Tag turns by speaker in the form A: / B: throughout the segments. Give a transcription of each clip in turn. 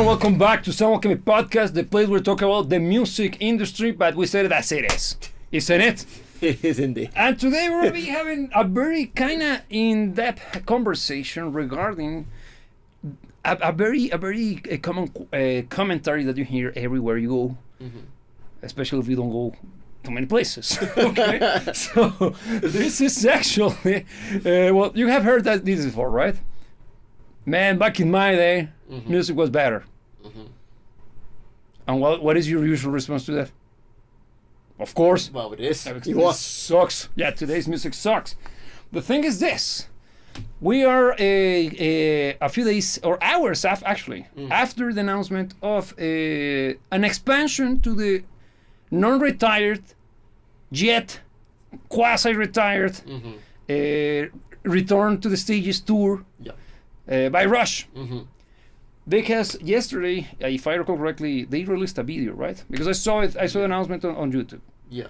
A: and welcome back to Someone Can Be Podcast, the place where we talk about the music industry, but we said it as it is. Isn't it?
B: It is indeed.
A: And today we're going to be having a very kind of in-depth conversation regarding a very common commentary that you hear everywhere you go, especially if you don't go to many places. Okay, so this is actually well, you have heard that this before, right? Man, back in my day, music was better. And what is your usual response to that? Of course.
B: Well, it is.
A: It sucks. Yeah, today's music sucks. The thing is this. We are a few days or hours actually after the announcement of an expansion to the non-retired yet quasi-retired return to the stages tour by Rush. Because yesterday, if I recall correctly, they released a video, right? Because I saw the announcement on YouTube.
B: Yeah.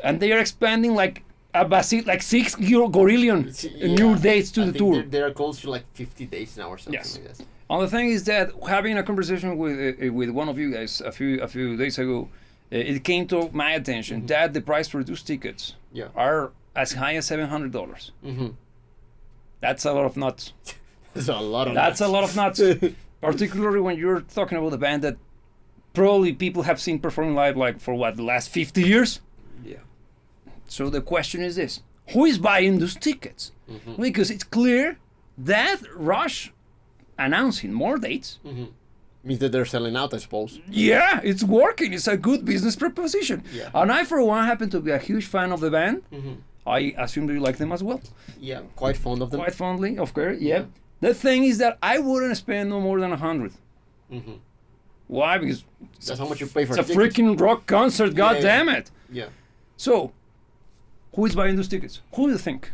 A: And they are expanding like 6 gorillion new dates to the tour.
B: They are close to like 50 days now or something like that.
A: And the thing is that having a conversation with one of you guys a few days ago, it came to my attention that the price for those tickets are as high as $700. That's a lot of nuts.
B: That's a lot of
A: nuts. Particularly when you're talking about a band that probably people have seen perform live like for the last 50 years?
B: Yeah.
A: So the question is this: who is buying those tickets? Because it's clear that Rush announcing more dates
B: means that they're selling out, I suppose.
A: Yeah, it's working. It's a good business proposition.
B: Yeah.
A: And I, for one, happen to be a huge fan of the band. I assume you like them as well.
B: Yeah, quite fond of them.
A: Quite fondly, of course. Yeah. The thing is that I wouldn't spend no more than 100. Why? Because
B: that's how much you pay for
A: it's a freaking rock concert. God damn it.
B: Yeah.
A: So, who is buying those tickets? Who do you think?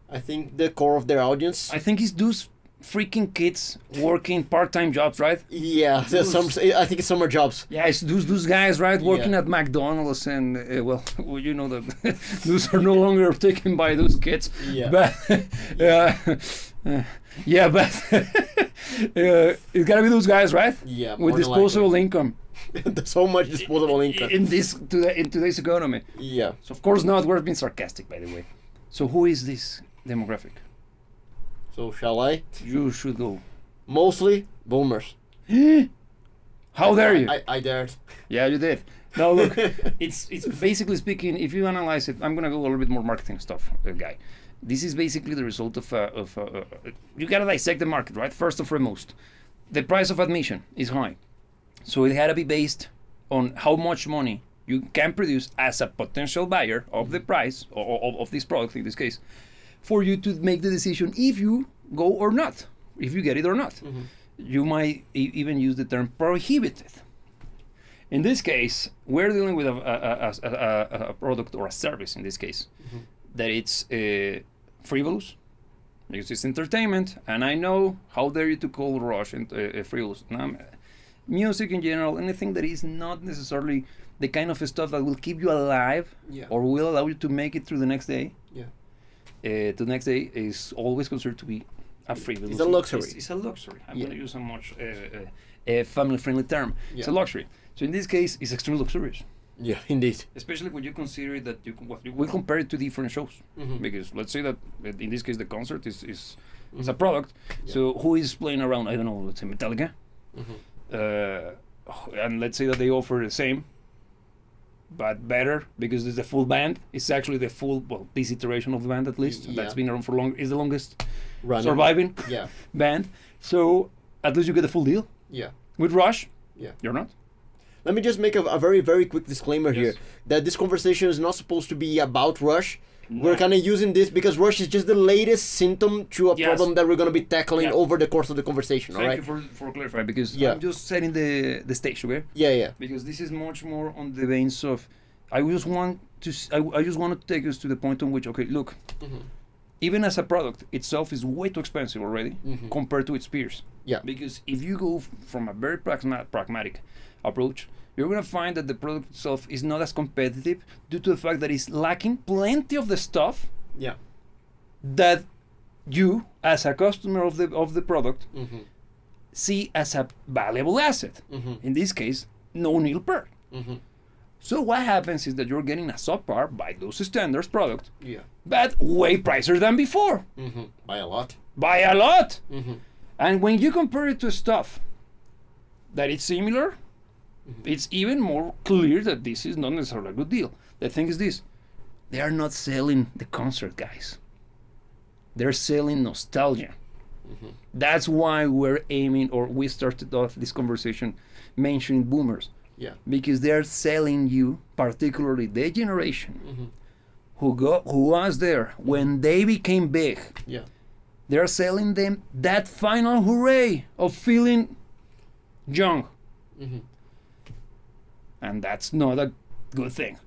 B: I think the core of their audience.
A: I think it's those freaking kids working part-time jobs, right?
B: Yeah, I think it's summer jobs.
A: Yeah, it's those guys, right, working at McDonald's, and well, you know that those are no longer taken by those kids.
B: Yeah.
A: But it's gotta be those guys, right?
B: Yeah.
A: With disposable income.
B: So much disposable income
A: in today's economy.
B: Yeah.
A: So of course not. We're being sarcastic, by the way. So who is this demographic?
B: So shall I?
A: You should go.
B: Mostly boomers.
A: How dare you?
B: I dared.
A: Yeah, you did. No, look, it's basically speaking. If you analyze it, I'm gonna go a little bit more marketing stuff, guy. This is basically the result of you gotta dissect the market, right? First and foremost, the price of admission is high, so it had to be based on how much money you can produce as a potential buyer of the price of this product in this case, for you to make the decision if you go or not, if you get it or not. You might even use the term prohibited. In this case, we're dealing with a product or a service in this case that it's frivolous because it's entertainment, and I know how dare you to call Rush frivolous. Music in general, anything that is not necessarily the kind of stuff that will keep you alive or will allow you to make it through the next day. The next day is always considered to be a frivolous.
B: It's a luxury.
A: It's a luxury. I'm going to use a much family-friendly term. It's a luxury. So in this case, it's extremely luxurious.
B: Yeah, indeed.
A: Especially when you consider that we compare it to different shows. Because let's say that in this case the concert is a product. So who is playing around? I don't know. Let's say Metallica. And let's say that they offer the same, but better because it's the full band. It's actually the full, this iteration of the band at least. That's been around for long. Is the longest surviving band. So at least you get the full deal.
B: Yeah.
A: With Rush,
B: you're
A: not.
B: Let me just make a very, very quick disclaimer here that this conversation is not supposed to be about Rush. No. We're kind of using this because Rush is just the latest symptom to a problem that we're going to be tackling over the course of the conversation.
A: Thank you for clarifying, because I'm just setting the stage, okay?
B: Yeah.
A: Because this is much more on the veins of, I just want to take us to the point on which, okay, look, even as a product itself is way too expensive already compared to its peers.
B: Yeah.
A: Because if you go from a very pragmatic approach, you're going to find that the product itself is not as competitive due to the fact that it's lacking plenty of the stuff that you, as a customer of the product, see as a valuable asset. In this case, no nil per. So what happens is that you're getting a subpar by those standards product, but way pricier than before.
B: By a lot.
A: By a lot. And when you compare it to stuff that is similar, it's even more clear that this is not necessarily a good deal. The thing is this: they are not selling the concert, guys. They're selling nostalgia. That's why we're aiming, or we started off this conversation mentioning boomers. Because they're selling you, particularly the generation who was there when they became big. They're selling them that final hooray of feeling young. And that's not a good thing.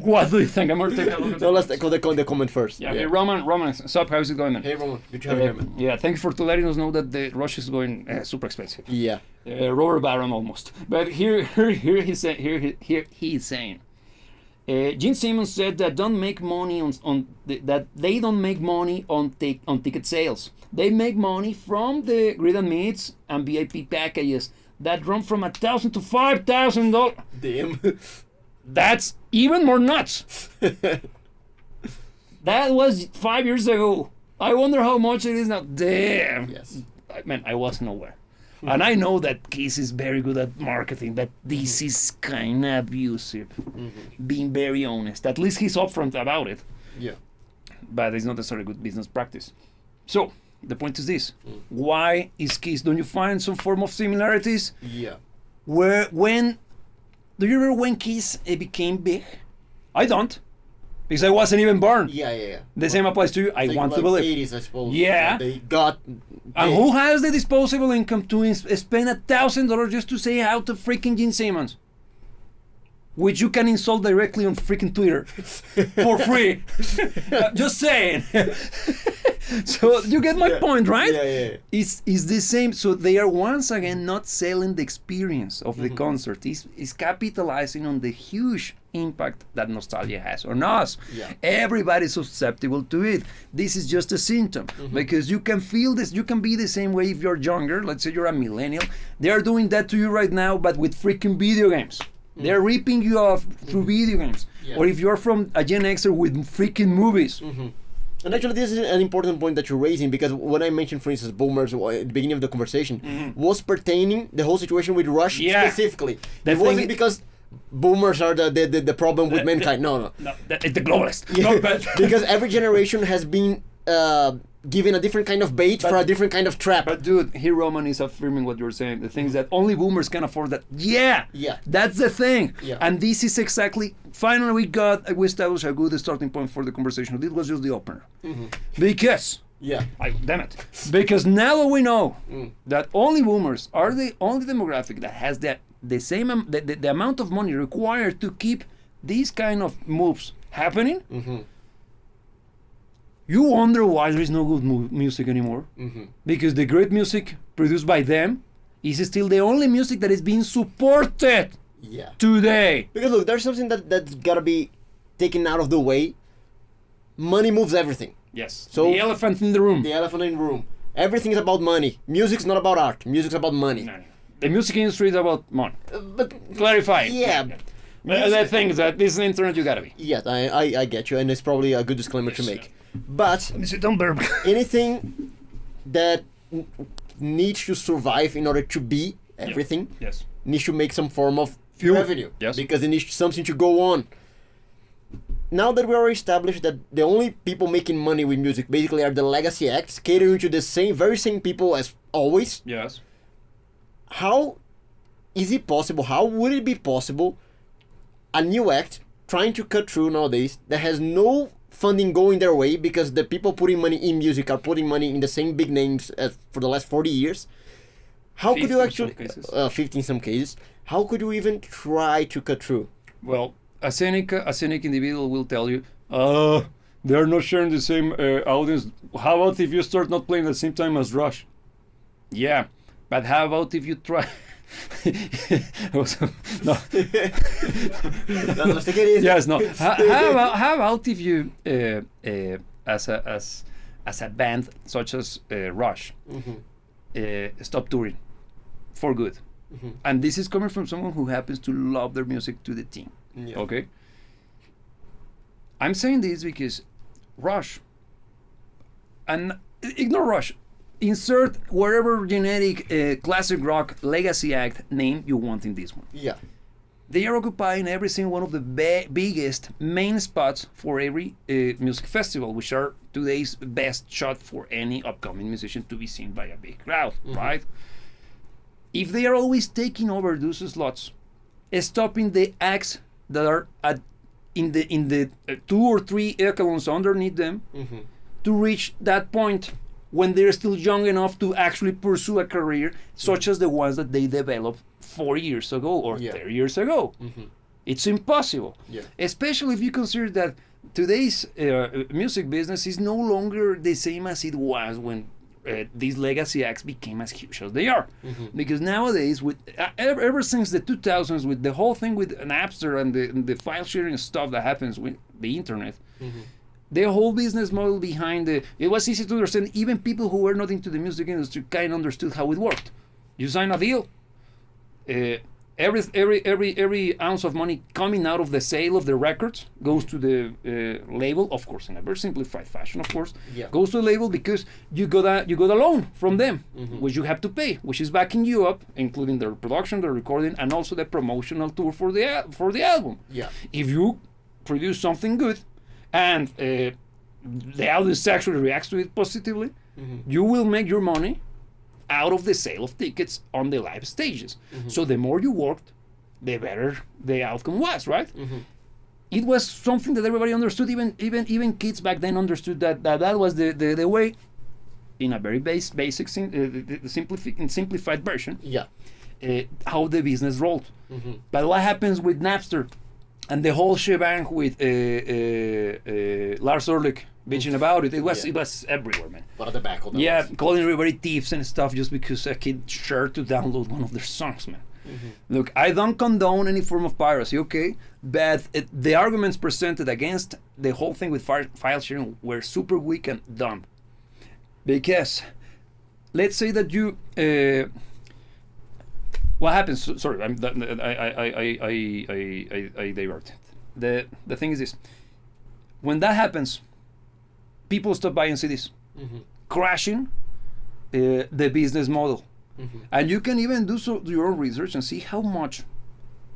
A: What do you think? I'm going to take a look at
B: let's take the comment first.
A: Hey, Roman, sup, how's it going, man?
B: Hey, Roman, good to have you here, man.
A: Yeah, thank you for letting us know that the rush is going super expensive. Robert Bardon almost. But here he's saying, Gene Simmons said that don't make money that they don't make money on ticket sales. They make money from the grid and meets and VIP packages that run from $1,000 to $5,000.
B: Damn.
A: That's even more nuts. That was 5 years ago. I wonder how much it is now. Damn.
B: Yes.
A: Man, I wasn't aware. And I know that Keith is very good at marketing, but this is kind of abusive. Being very honest. At least he's upfront about it. But it's not necessarily good business practice. So, the point is this. Why is Keith? Don't you find some form of similarities? Do you remember when Kiss became big? I don't, because I wasn't even born. The same applies to you. I want to believe.
B: 80s, I suppose.
A: They
B: got.
A: And who has the disposable income to spend $1,000 just to say how to freaking Gene Simmons? Which you can insult directly on freaking Twitter for free. Just saying. So you get my point, right? It's the same. So they are once again not selling the experience of the concert. It's capitalizing on the huge impact that nostalgia has on us. Everybody's susceptible to it. This is just a symptom because you can feel this. You can be the same way if you're younger. Let's say you're a millennial. They are doing that to you right now, but with freaking video games. They're ripping you off through video games. Or if you're from a Gen Xer with freaking movies.
B: And actually, this is an important point that you're raising, because when I mentioned, for instance, boomers at the beginning of the conversation, was pertaining the whole situation with Rush specifically. It wasn't because boomers are the problem with mankind. No,
A: it's the globalist.
B: Because every generation has been given a different kind of bait for a different kind of trap.
A: But dude, here Roman is affirming what you're saying. The things that only boomers can afford that. That's the thing. And this is exactly, finally we established a good starting point for the conversation. This was just the opener. Because, damn it. Because now that we know that only boomers are the only demographic that has the same the amount of money required to keep these kind of moves happening, you wonder why there is no good music anymore. Because the great music produced by them is still the only music that is being supported today.
B: Because look, there's something that's gotta be taken out of the way. Money moves everything.
A: So the elephant in the room.
B: Everything is about money. Music's not about art. Music's about money.
A: No. The music industry is about money.
B: But
A: clarify. The thing is that this is the internet, you gotta be.
B: I get you, and it's probably a good disclaimer to make. But
A: don't burp.
B: Anything that needs to survive in order to be everything needs to make some form of revenue. Because it needs something to go on. Now that we already established that the only people making money with music basically are the legacy acts, catering to the very same people as always. How is it possible? How would it be possible? A new act trying to cut through nowadays that has no funding going their way, because the people putting money in music are putting money in the same big names as for the last 40 years. How could you actually 50 in some cases? How could you even try to cut through?
A: Well, a cynic individual will tell you, they're not sharing the same audience. How about if you start not playing at the same time as Rush? Yeah, but how about if you try?
B: Let's take it easy.
A: Yes, no. How about if you, as a band such as Rush, stop touring for good. And this is coming from someone who happens to love their music to the team.
B: Yeah.
A: Okay? I'm saying this because Rush, and ignore Rush, insert whatever genetic classic rock legacy act name you want in this one.
B: Yeah.
A: They are occupying every single one of the biggest main spots for every music festival, which are today's best shot for any upcoming musician to be seen by a big crowd, right? If they are always taking over those slots, stopping the acts that are in the 2 or 3 echelons underneath them, to reach that point when they're still young enough to actually pursue a career such as the ones that they developed 4 years ago or 30 years ago. It's impossible. Especially if you consider that today's music business is no longer the same as it was when these legacy acts became as huge as they are. Because nowadays, with ever since the 2000s, with the whole thing with Napster and the file sharing stuff that happens with the internet, the whole business model behind it was easy to understand. Even people who were not into the music industry kind of understood how it worked. You sign a deal. Every ounce of money coming out of the sale of the records goes to the label, of course, in a very simplified fashion, of course. Goes to the label because you got a loan from them, which you have to pay, which is backing you up, including the production, the recording, and also the promotional tour for the album. If you produce something good, and the audience actually reacts to it positively, you will make your money out of the sale of tickets on the live stages. So the more you worked, the better the outcome was, right? It was something that everybody understood. Even kids back then understood that was the way, in a very basic simplified version. How the business rolled. But what happens with Napster and the whole shebang with Lars Ulrich bitching about it? It was everywhere, man.
B: What a debacle that was.
A: Calling everybody thieves and stuff just because a kid shared to download one of their songs, man. Look, I don't condone any form of piracy, okay? But the arguments presented against the whole thing with file sharing were super weak and dumb. Because, let's say that you... what happens? Sorry, I diverted. The thing is this: when that happens, people stop buying CDs, crashing the business model, and you can even do your own research and see how much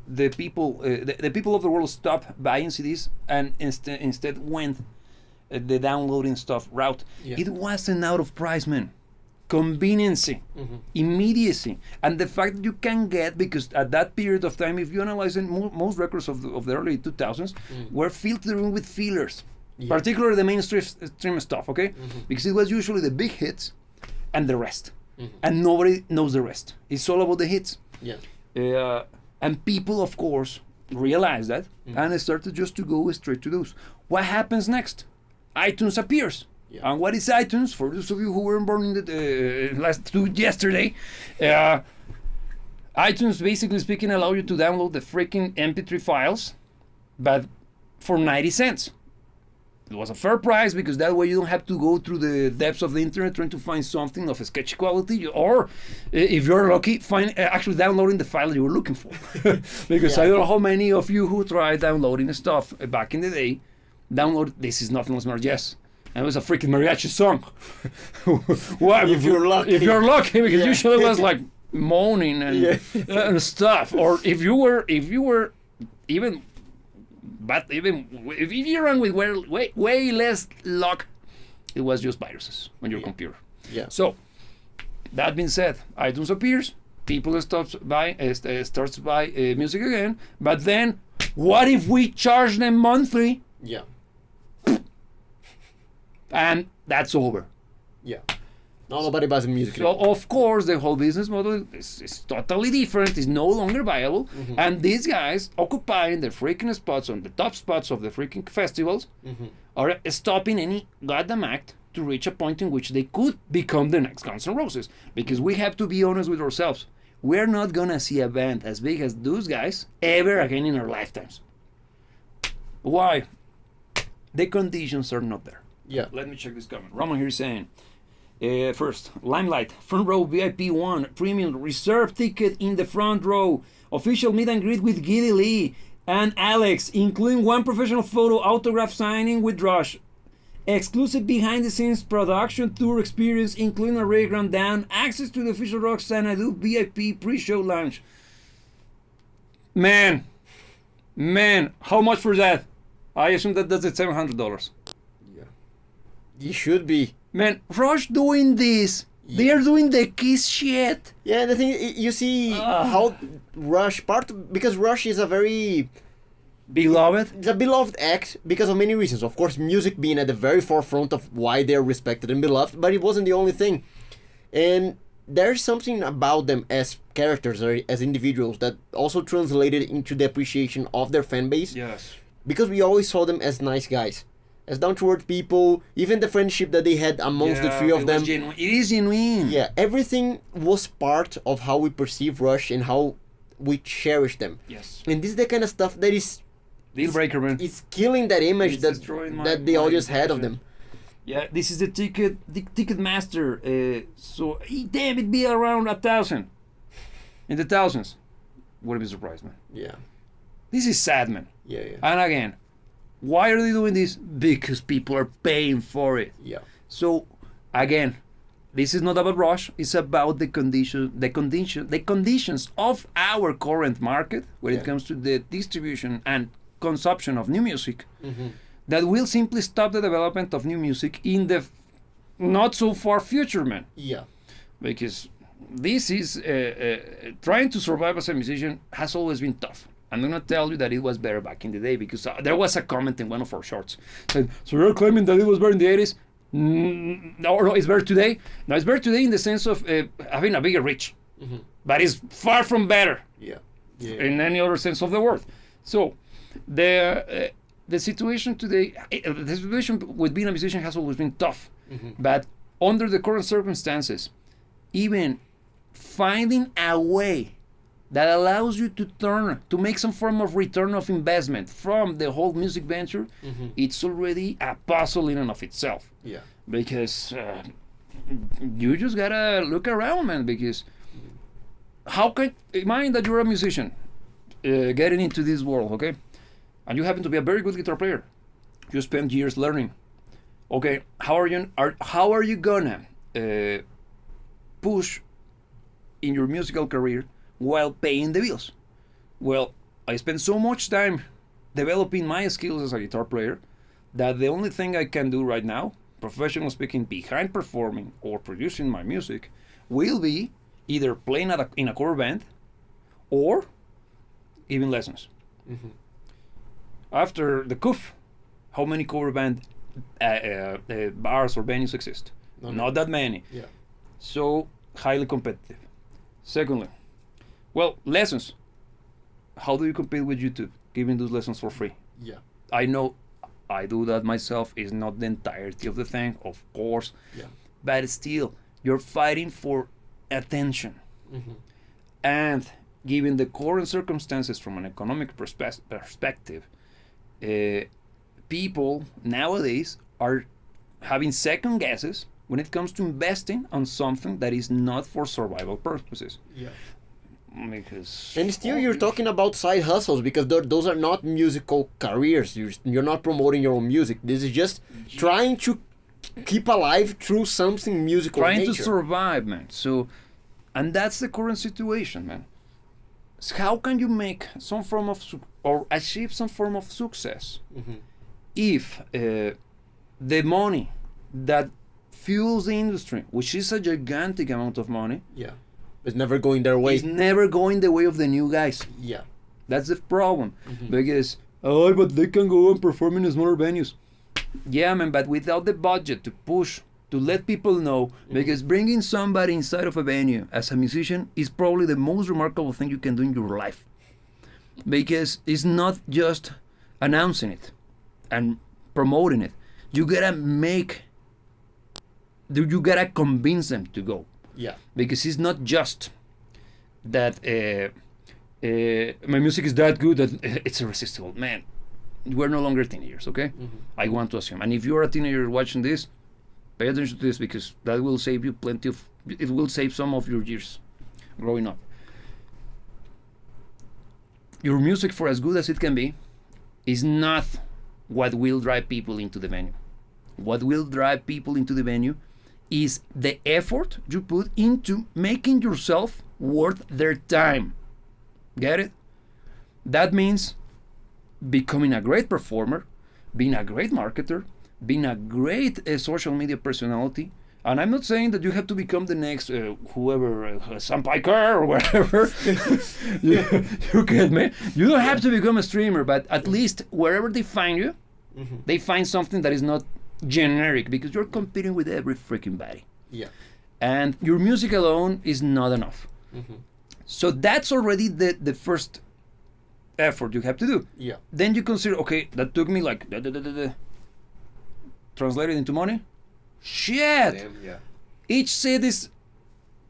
A: the people of the world stop buying CDs and instead went the downloading stuff route. It wasn't out of price, man. Conveniency, immediacy, and the fact that you can get, because at that period of time, if you analyze it, most records of the early 2000s were filtering with fillers, particularly the mainstream stuff, okay? Because it was usually the big hits and the rest, and nobody knows the rest. It's all about the hits. And people, of course, realized that and they started just to go straight to those. What happens next? iTunes appears. And what is iTunes? For those of you who weren't born in the yesterday, iTunes, basically speaking, allow you to download the freaking MP3 files, but for 90 cents. It was a fair price because that way you don't have to go through the depths of the internet trying to find something of a sketchy quality, or if you're lucky, find actually downloading the file you were looking for. Because I don't know how many of you who tried downloading stuff back in the day, This Is Nothing Else But Yes. And it was a freaking mariachi song. Why?
B: If you're lucky.
A: If you're lucky, because usually it was like moaning and stuff. Or if you were even, but even if you run with way less luck, it was just viruses on your computer. So that being said, iTunes appears, people starts buy music again. But then, what if we charge them monthly? And that's over.
B: Nobody buys music.
A: So of course the whole business model is totally different. It's no longer viable. And these guys occupying the freaking spots on the top spots of the freaking festivals are stopping any goddamn act to reach a point in which they could become the next Guns N' Roses. Because we have to be honest with ourselves. We're not gonna see a band as big as those guys ever again in our lifetimes. Why? The conditions are not there.
B: Yeah.
A: Let me check this comment. Roman here is saying, First, Limelight, front row VIP 1, premium reserve ticket in the front row, official meet and greet with Giddy Lee and Alex, including one professional photo autograph signing with Rush, exclusive behind the scenes production tour experience, including a rare rundown, access to the official Rock Xanadu VIP pre-show lounge. Man, how much for that? I assume that that's at $700.
B: Yeah. You should be.
A: Man, Rush doing this. Yeah. They are doing the Kiss shit.
B: Yeah, the thing, you see how Rush, because Rush is a very...
A: Beloved?
B: It's a beloved act because of many reasons. Of course, music being at the very forefront of why they're respected and beloved, but it wasn't the only thing. And there's something about them as characters or as individuals that also translated into the appreciation of their fan base.
A: Yes.
B: Because we always saw them as nice guys, as down-to-earth people. Even the friendship that they had amongst the three of them.
A: It is genuine.
B: Yeah, everything was part of how we perceive Rush and how we cherish them.
A: Yes.
B: And this is the kind of stuff that is...
A: Deal breaker, man.
B: It's killing that image that the audience had of them.
A: Yeah, this is the ticket master. So damn, it'd be around 1,000. In the thousands. Wouldn't be surprised, man.
B: Yeah.
A: This is sad, man.
B: Yeah.
A: And again, why are they doing this? Because people are paying for it.
B: Yeah.
A: So again, this is not about Rush. It's about the conditions of our current market when it comes to the distribution and consumption of new music, that will simply stop the development of new music in the not so far future, man.
B: Yeah.
A: Because this is trying to survive as a musician has always been tough. I'm gonna tell you that it was better back in the day, because there was a comment in one of our shorts said, so you're claiming that it was better in the 80s? No, it's better today. No, it's better today in the sense of having a bigger reach, but it's far from better.
B: Yeah.
A: In any other sense of the word. So the situation today, the situation with being a musician has always been tough, but under the current circumstances, even finding a way that allows you to make some form of return of investment from the whole music venture, it's already a puzzle in and of itself.
B: Yeah.
A: Because you just gotta look around, man, because how can, imagine that you're a musician getting into this world, okay? And you happen to be a very good guitar player. You spent years learning. Okay, how are you gonna push in your musical career while paying the bills? Well, I spent so much time developing my skills as a guitar player that the only thing I can do right now, professionally speaking, behind performing or producing my music, will be either playing in a cover band or giving lessons. After the CUF, how many cover band bars or venues exist? Not that many.
B: Yeah.
A: So highly competitive. Secondly, well, lessons. How do you compete with YouTube, giving those lessons for free?
B: Yeah.
A: I know I do that myself. It's not the entirety of the thing, of course.
B: Yeah.
A: But still, you're fighting for attention. And given the current circumstances from an economic perspective, people nowadays are having second guesses when it comes to investing on something that is not for survival purposes.
B: Yeah.
A: Because
B: and still you're talking about side hustles, because those are not musical careers. You're not promoting your own music. This is just trying to keep alive through something musical.
A: Trying to survive, man. So, and that's the current situation, man. So how can you make some form of or achieve some form of success if the money that fuels the industry, which is a gigantic amount of money,
B: it's never going their way.
A: It's never going the way of the new guys.
B: Yeah.
A: That's the problem. Because, but they can go and perform in smaller venues. Yeah, man, but without the budget to push, to let people know, because bringing somebody inside of a venue as a musician is probably the most remarkable thing you can do in your life. Because it's not just announcing it and promoting it. You gotta convince them to go.
B: Yeah.
A: Because it's not just that my music is that good that it's irresistible. Man, we're no longer teenagers, okay? I want to assume. And if you're a teenager watching this, Pay attention to this because that will save you it will save some of your years growing up. Your music, for as good as it can be, is not what will drive people into the venue. What will drive people into the venue is the effort you put into making yourself worth their time. Get it? That means becoming a great performer, being a great marketer, being a great social media personality. And I'm not saying that you have to become the next whoever, Sam Piker or whatever. you get me? You don't have to become a streamer, but at least wherever they find you, they find something that is not generic, because you're competing with every freaking body.
B: Yeah.
A: And your music alone is not enough. So that's already the first effort you have to do.
B: Yeah.
A: Then you consider, okay, that took me like translated into money. Shit.
B: Damn, yeah.
A: Each set is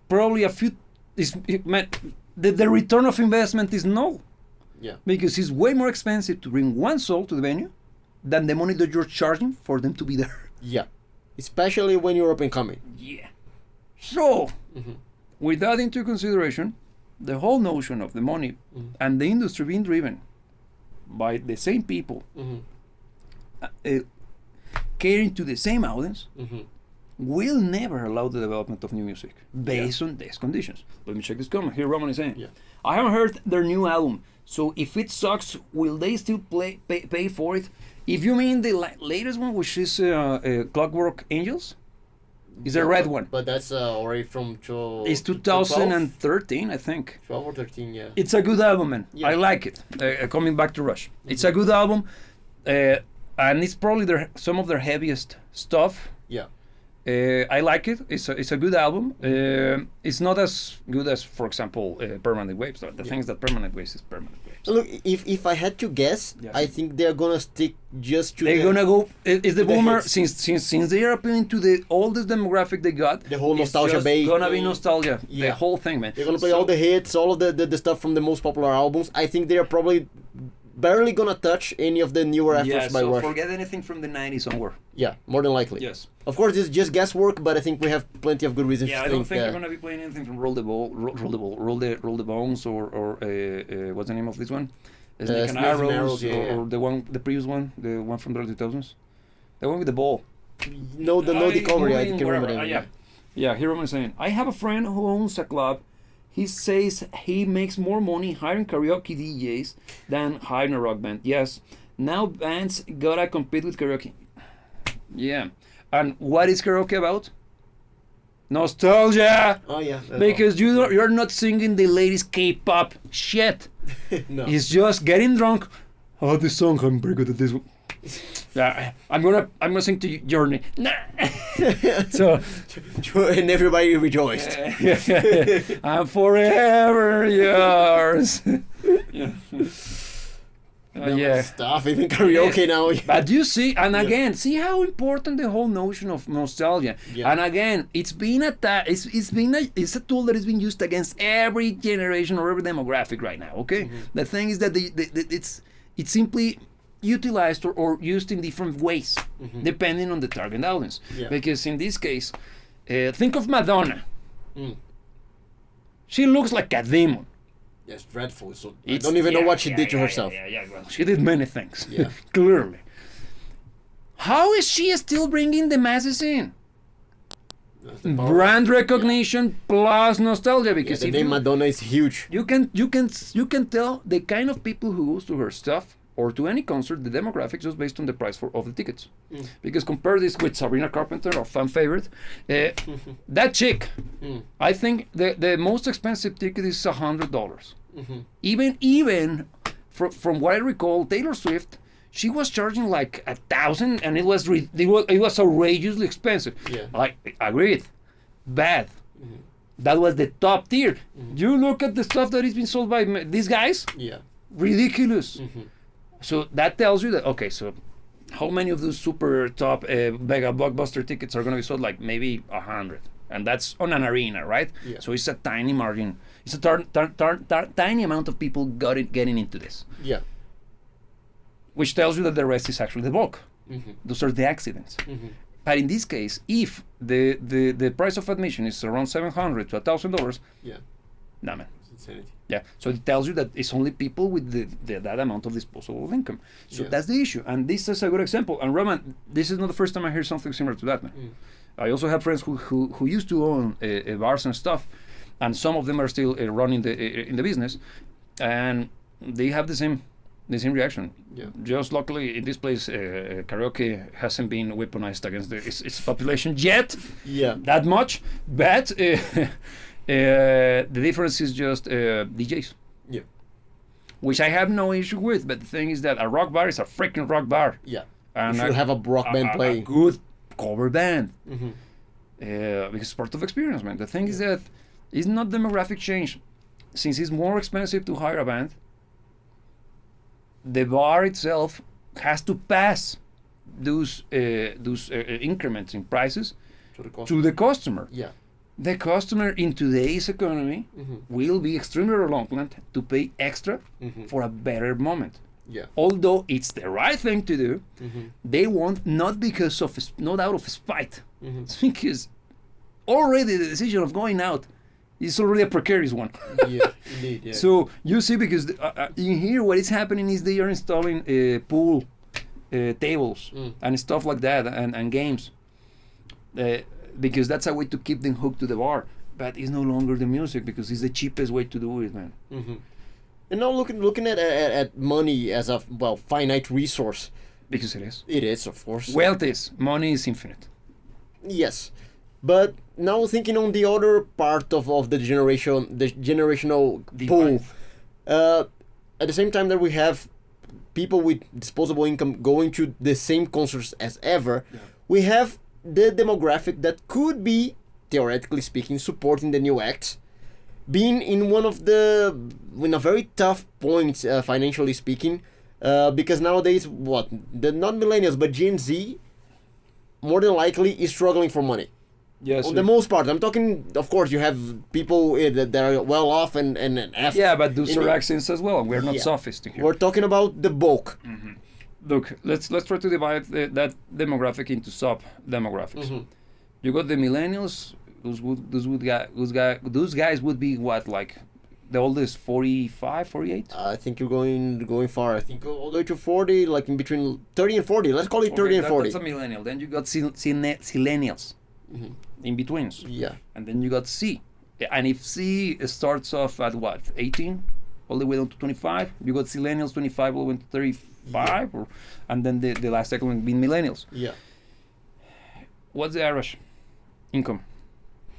A: probably the return of investment is null.
B: Yeah.
A: Because it's way more expensive to bring one soul to the venue than the money that you're charging for them to be there.
B: Yeah. Especially when you're up and coming.
A: Yeah. So, with that into consideration, the whole notion of the money and the industry being driven by the same people, catering to the same audience, will never allow the development of new music based on these conditions. Let me check this comment. Here Roman is saying, I haven't heard their new album, so if it sucks, will they still pay for it? If you mean the latest one, which is Clockwork Angels, is the red one.
B: But that's already from
A: It's 2013, I think.
B: 12 or 13, yeah.
A: It's a good album, man.
B: Yeah.
A: I like it. Coming back to Rush. It's a good album, and it's probably some of their heaviest stuff.
B: Yeah.
A: I like it. It's a good album. It's not as good as, for example, Permanent Waves. The thing is that Permanent Waves is Permanent Waves.
B: Look, if I had to guess, I think they're gonna stick just to.
A: They're gonna go. Is the boomer
B: hits.
A: since they are appealing to the oldest demographic they got?
B: The whole
A: it's
B: nostalgia
A: just
B: base.
A: Gonna be nostalgia. The whole thing, man.
B: They're gonna play all the hits, all of the stuff from the most popular albums. I think they are probably barely gonna touch any of the newer efforts by Rush.
A: Forget anything from the 90s onward.
B: Yeah, more than likely.
A: Yes.
B: Of course, it's just guesswork, but I think we have plenty of good reasons to
A: I
B: think.
A: don't think they're gonna be playing anything from Roll the Bones, or what's the name of this one? Snake and Arrows, or the previous one, the one from the early 2000s, the one with the ball.
B: No cover. I can't remember the name.
A: Yeah. Here I'm saying, I have a friend who owns a club. He says he makes more money hiring karaoke DJs than hiring a rock band. Yes, now bands gotta compete with karaoke. Yeah, and what is karaoke about? Nostalgia.
B: Oh yeah.
A: Because you're not singing the latest K-pop shit.
B: No.
A: It's just getting drunk. Oh, this song, I'm very good at this one. Yeah, I'm gonna sing to you, Journey. Nah. So,
B: and everybody rejoiced.
A: I'm forever yours.
B: Stuff, even karaoke now.
A: But you see, and again, see how important the whole notion of nostalgia.
B: Yeah.
A: And again, it's a tool that is being used against every generation or every demographic right now. Okay, the thing is that it's simply utilized or used in different ways depending on the target audience.
B: Yeah.
A: Because in this case, think of Madonna. She looks like a demon.
B: Yes, dreadful. So I don't even know what she did to herself.
A: Yeah. Well, she did many things.
B: Yeah.
A: Clearly. How is she still bringing the masses in? Brand recognition plus nostalgia, because
B: the name Madonna is huge.
A: You can tell the kind of people who goes to her stuff or to any concert, the demographics, just based on the price of the tickets. Because compare this with Sabrina Carpenter, our fan favorite. That chick, I think the most expensive ticket is $100. Even from what I recall, Taylor Swift, she was charging like $1,000, and it was outrageously expensive.
B: Yeah.
A: I agreed, bad. That was the top tier. You look at the stuff that is being sold by these guys.
B: Yeah.
A: Ridiculous. So that tells you that, okay, so how many of those super top mega blockbuster tickets are going to be sold? Like maybe 100, and that's on an arena, right?
B: Yeah.
A: So it's a tiny margin. It's a tiny amount of people getting into this.
B: Yeah.
A: Which tells you that the rest is actually the bulk. Those are the accidents. But in this case, if the price of admission is around $700 to $1,000,
B: Yeah.
A: nah, man.
B: It's insanity.
A: Yeah, so it tells you that it's only people with that amount of disposable income. So
B: Yeah.
A: that's the issue, and this is a good example. And Roman, this is not the first time I hear something similar to that, man. I also have friends who used to own bars and stuff, and some of them are still running in the business, and they have the same reaction.
B: Yeah.
A: Just luckily in this place, karaoke hasn't been weaponized against its population yet.
B: Yeah.
A: That much, but the difference is just DJs.
B: Yeah.
A: Which I have no issue with, but the thing is that a rock bar is a freaking rock bar.
B: Yeah.
A: And
B: You should have a rock band
A: a
B: playing.
A: good cover band.
B: Mm-hmm.
A: Because it's part of experience, man. The thing is that it's not demographic change. Since it's more expensive to hire a band, the bar itself has to pass those increments in prices to the customer.
B: Yeah.
A: The customer in today's economy will be extremely reluctant to pay extra for a better moment.
B: Yeah.
A: Although it's the right thing to do, they want not out of spite. It's because already the decision of going out is already a precarious one.
B: Yeah, indeed. Yeah.
A: So you see, because in here what is happening is they are installing pool tables and stuff like that, and games, because that's a way to keep them hooked to the bar. But it's no longer the music, because it's the cheapest way to do it, man.
B: And now looking at money as a finite resource.
A: Because it is.
B: It is, of course.
A: Wealth is. Money is infinite.
B: Yes, but now thinking on the other part of the generational pool. At the same time that we have people with disposable income going to the same concerts as ever, we have the demographic that could be, theoretically speaking, supporting the new acts, being in a very tough point financially speaking, because nowadays not millennials but Gen Z more than likely is struggling for money.
A: Yes.
B: On the most part, I'm talking. Of course, you have people that are well off and
A: yeah, but those are accents as well. We're not sophists here.
B: We're talking about the bulk.
A: Look, let's try to divide that demographic into sub-demographics. You got the millennials. Those guys would be what, like the oldest 45, 48?
B: I think you're going far. I think all the way to 40, like in between 30 and 40. Let's call it 30 and 40.
A: That's a millennial. Then you got Sillennials in betweens.
B: Yeah.
A: And then you got C. And if C starts off at what, 18? All the way down to 25? You got Sillennials 25 all the way to 35? And then the last segment being millennials.
B: Yeah.
A: What's the average income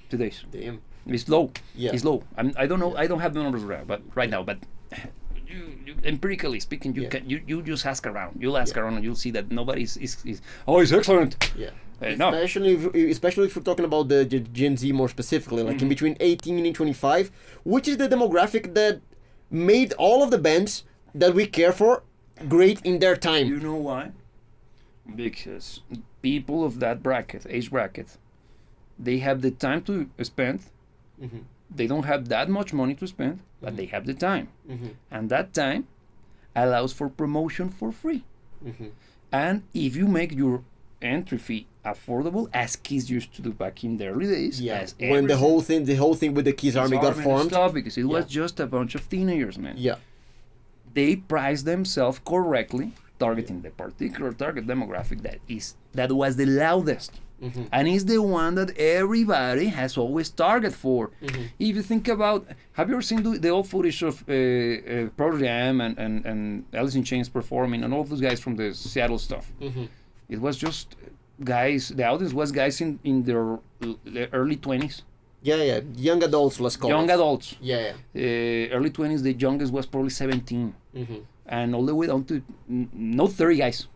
A: today?
B: Damn.
A: It's low.
B: Yeah.
A: It's low. I don't know. I don't have the numbers right now. But you empirically speaking, you just ask around. You'll ask around, and you'll see that nobody is it's excellent.
B: Yeah.
A: No.
B: Especially if we're talking about the Gen Z more specifically, like in between 18 and 25, which is the demographic that made all of the bands that we care for great in their time.
A: You know why? Because people of that age bracket, they have the time to spend. They don't have that much money to spend, but they have the time. And that time allows for promotion for free. And if you make your entry fee affordable, as Kiss used to do back in the early days,
B: when the whole thing with the Kiss Army got formed,
A: because it was just a bunch of teenagers, man.
B: Yeah,
A: they priced themselves correctly, targeting the particular target demographic that was the loudest. And is the one that everybody has always targeted for. If you think about, have you ever seen the old footage of Pearl Jam and Alice in Chains performing and all those guys from the Seattle stuff? It was just guys, the audience was guys in their early 20s.
B: Yeah, young adults, let's call
A: Young
B: it.
A: adults.
B: Yeah.
A: Early 20s, the youngest was probably 17. And all the way down to not 30 guys.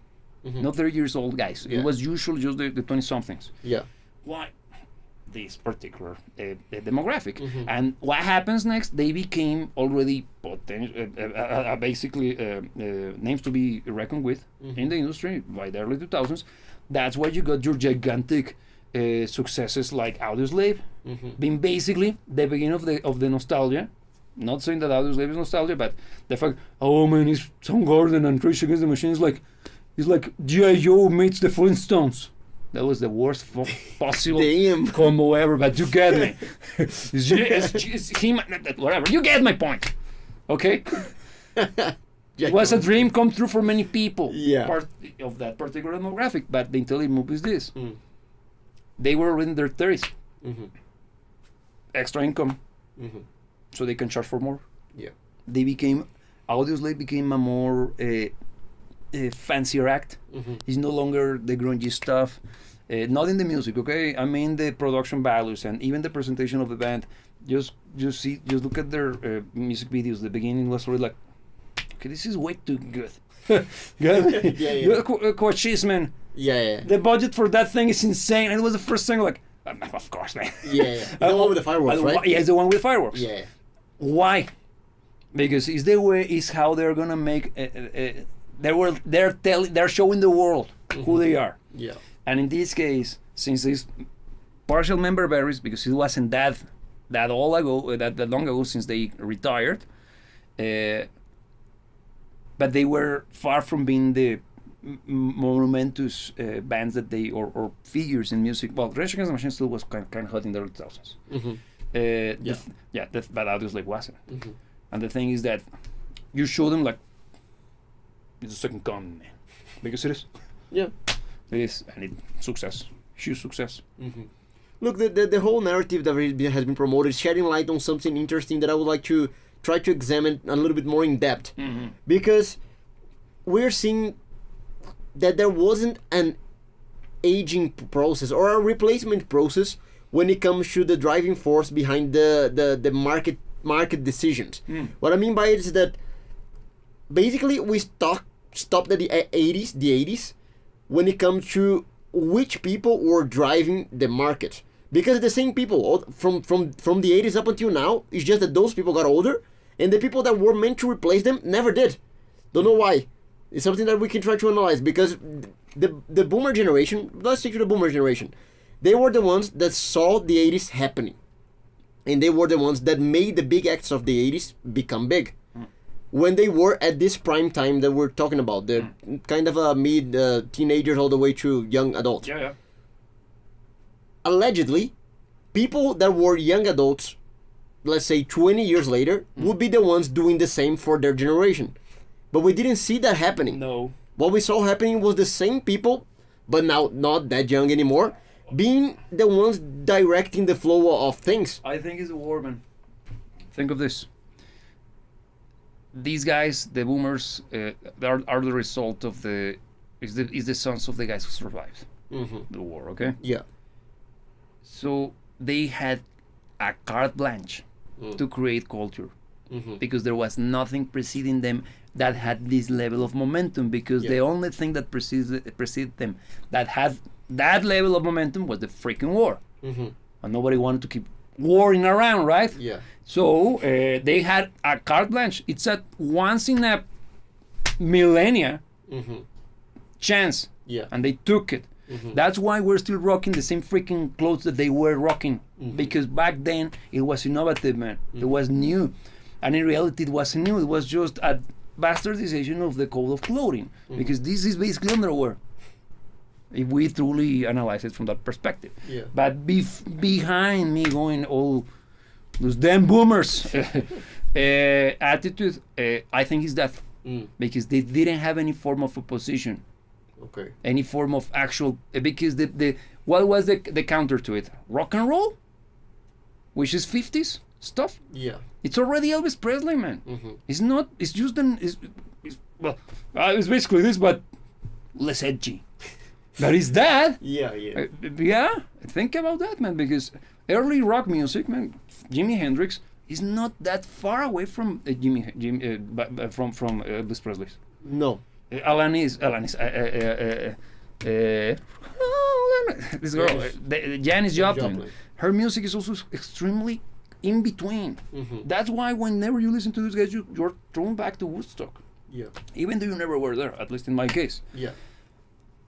A: Not 30 years old guys. It was usually just the 20-somethings.
B: Yeah.
A: Why? This particular demographic. And what happens next? They became already basically names to be reckoned with in the industry by the early 2000s. That's why you got your gigantic successes like Audioslave, being basically the beginning of the nostalgia. Not saying that Audioslave is nostalgia, but the fact, oh man, it's Soundgarden and Rage Against the Machine is like G.I. Joe meets the Flintstones. That was the worst possible
B: Damn.
A: combo ever, but you get me. it's him, whatever. You get my point. Okay? It was a dream come true for many people.
B: Yeah.
A: Part of that particular demographic. But the intelligent move is this. They were in their 30s. Extra income. So they can charge for more.
B: Yeah.
A: They became, Audioslave became a more fancier act. It's no longer the grungy stuff. Not in the music, okay? I mean the production values and even the presentation of the band. Just look at their music videos. The beginning was really like, okay, this is way too good. Good?
B: Yeah.
A: Coaches, man.
B: Yeah.
A: The budget for that thing is insane. And it was the first thing like, of course, man.
B: Yeah. The one with the fireworks, right?
A: Yeah, it's the one with fireworks.
B: Yeah.
A: Why? Because it's the way, it's how they're gonna make. They're showing the world who they are.
B: Yeah.
A: And in this case, since this partial member varies, because it wasn't that long ago since they retired, but they were far from being the monumentous bands that they or figures in music. Well, Rage Against the Machine still was kind of hot in the early 2000s. But Audioslave wasn't. And the thing is that you show them like it's a second coming, man, because it is.
B: Yeah.
A: It is, and it's success, huge success.
B: Look, the whole narrative that has been promoted is shedding light on something interesting that I would like to try to examine a little bit more in depth, because we're seeing that there wasn't an aging process or a replacement process when it comes to the driving force behind the market decisions. What I mean by it is that basically we stopped at the 80s when it comes to which people were driving the market, because the same people from the 80s up until now, it's just that those people got older and the people that were meant to replace them never did. Don't know why. It's something that we can try to analyze, because the boomer generation, let's stick to the boomer generation, they were the ones that saw the 80s happening, and they were the ones that made the big acts of the 80s become big when they were at this prime time that we're talking about, the kind of a mid teenagers all the way to young adults.
A: Yeah.
B: Allegedly, people that were young adults, let's say 20 years later, would be the ones doing the same for their generation. But we didn't see that happening.
A: No.
B: What we saw happening was the same people, but now not that young anymore, being the ones directing the flow of things.
A: I think it's a war, man. Think of this. These guys, the boomers, are the result of the sons of the guys who survived the war. Okay.
B: Yeah.
A: So they had a carte blanche to create culture, because there was nothing preceding them that had this level of momentum. Because the only thing that preceded them that had that level of momentum was the freaking war, and nobody wanted to keep warring around, right?
B: Yeah.
A: So they had a carte blanche. It's a once in a millennia chance, and they took it. That's why we're still rocking the same freaking clothes that they were rocking, because back then it was innovative, man. It was new, and in reality it wasn't new. It was just a bastardization of the code of clothing, because this is basically underwear, if we truly analyze it from that perspective.
B: Yeah.
A: But behind me going all those damn boomers attitude, I think is that because they didn't have any form of opposition, any form of actual, because what was the counter to it? Rock and roll, which is 50s stuff.
B: Yeah.
A: It's already Elvis Presley, man. It's not. It's just it's basically this, but less edgy. That is that.
B: Yeah.
A: Think about that, man, because early rock music, man, Jimi Hendrix is not that far away from from Elvis Presley.
B: No.
A: Alanis. This girl, Janis Joplin. Her music is also extremely in between. That's why whenever you listen to these guys, you're thrown back to Woodstock.
B: Yeah.
A: Even though you never were there, at least in my case.
B: Yeah.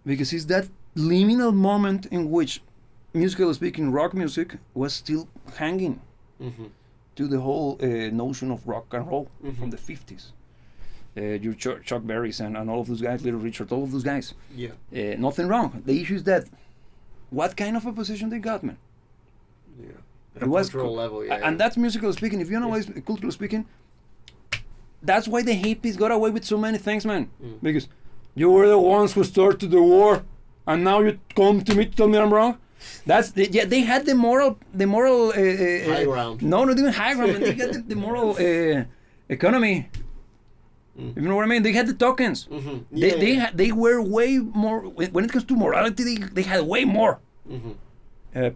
A: Because it's that liminal moment in which, musically speaking, rock music was still hanging to the whole notion of rock and roll from the 50s. Your Chuck Berrys and all of those guys, Little Richard, all of those guys.
B: Yeah.
A: Nothing wrong. The issue is that what kind of a position they got, man.
B: Yeah.
A: It was
B: cultural level, yeah.
A: and that's musical speaking. If you analyze cultural speaking, that's why the hippies got away with so many things, man. Because you were the ones who started the war, and now you come to me to tell me I'm wrong. They had the moral
B: high ground.
A: No, not even high ground. They had the moral economy. You know what I mean? They had the tokens. They were way more when it comes to morality. They had way more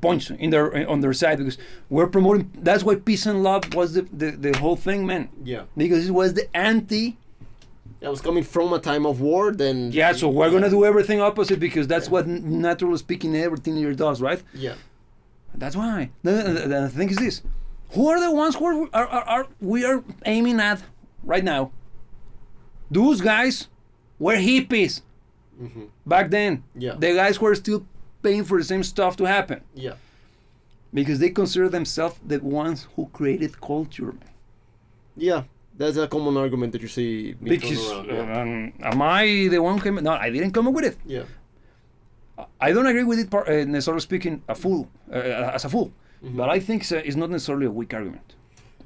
A: points on their side, because we're promoting. That's why peace and love was the whole thing, man.
B: Yeah.
A: Because it was the anti.
B: That was coming from a time of war, then.
A: Yeah, so we're gonna do everything opposite, because that's what, naturally speaking, everything here does, right?
B: Yeah.
A: That's why. The thing is this: who are the ones who we are aiming at right now? Those guys were hippies back then.
B: Yeah.
A: The guys were still paying for the same stuff to happen.
B: Yeah.
A: Because they consider themselves the ones who created culture.
B: Yeah. That's a common argument that you see being
A: Because
B: thrown around.
A: am I the one who came? No, I didn't come up with it.
B: Yeah.
A: I don't agree with it, necessarily speaking, as a fool. But I think it's not necessarily a weak argument.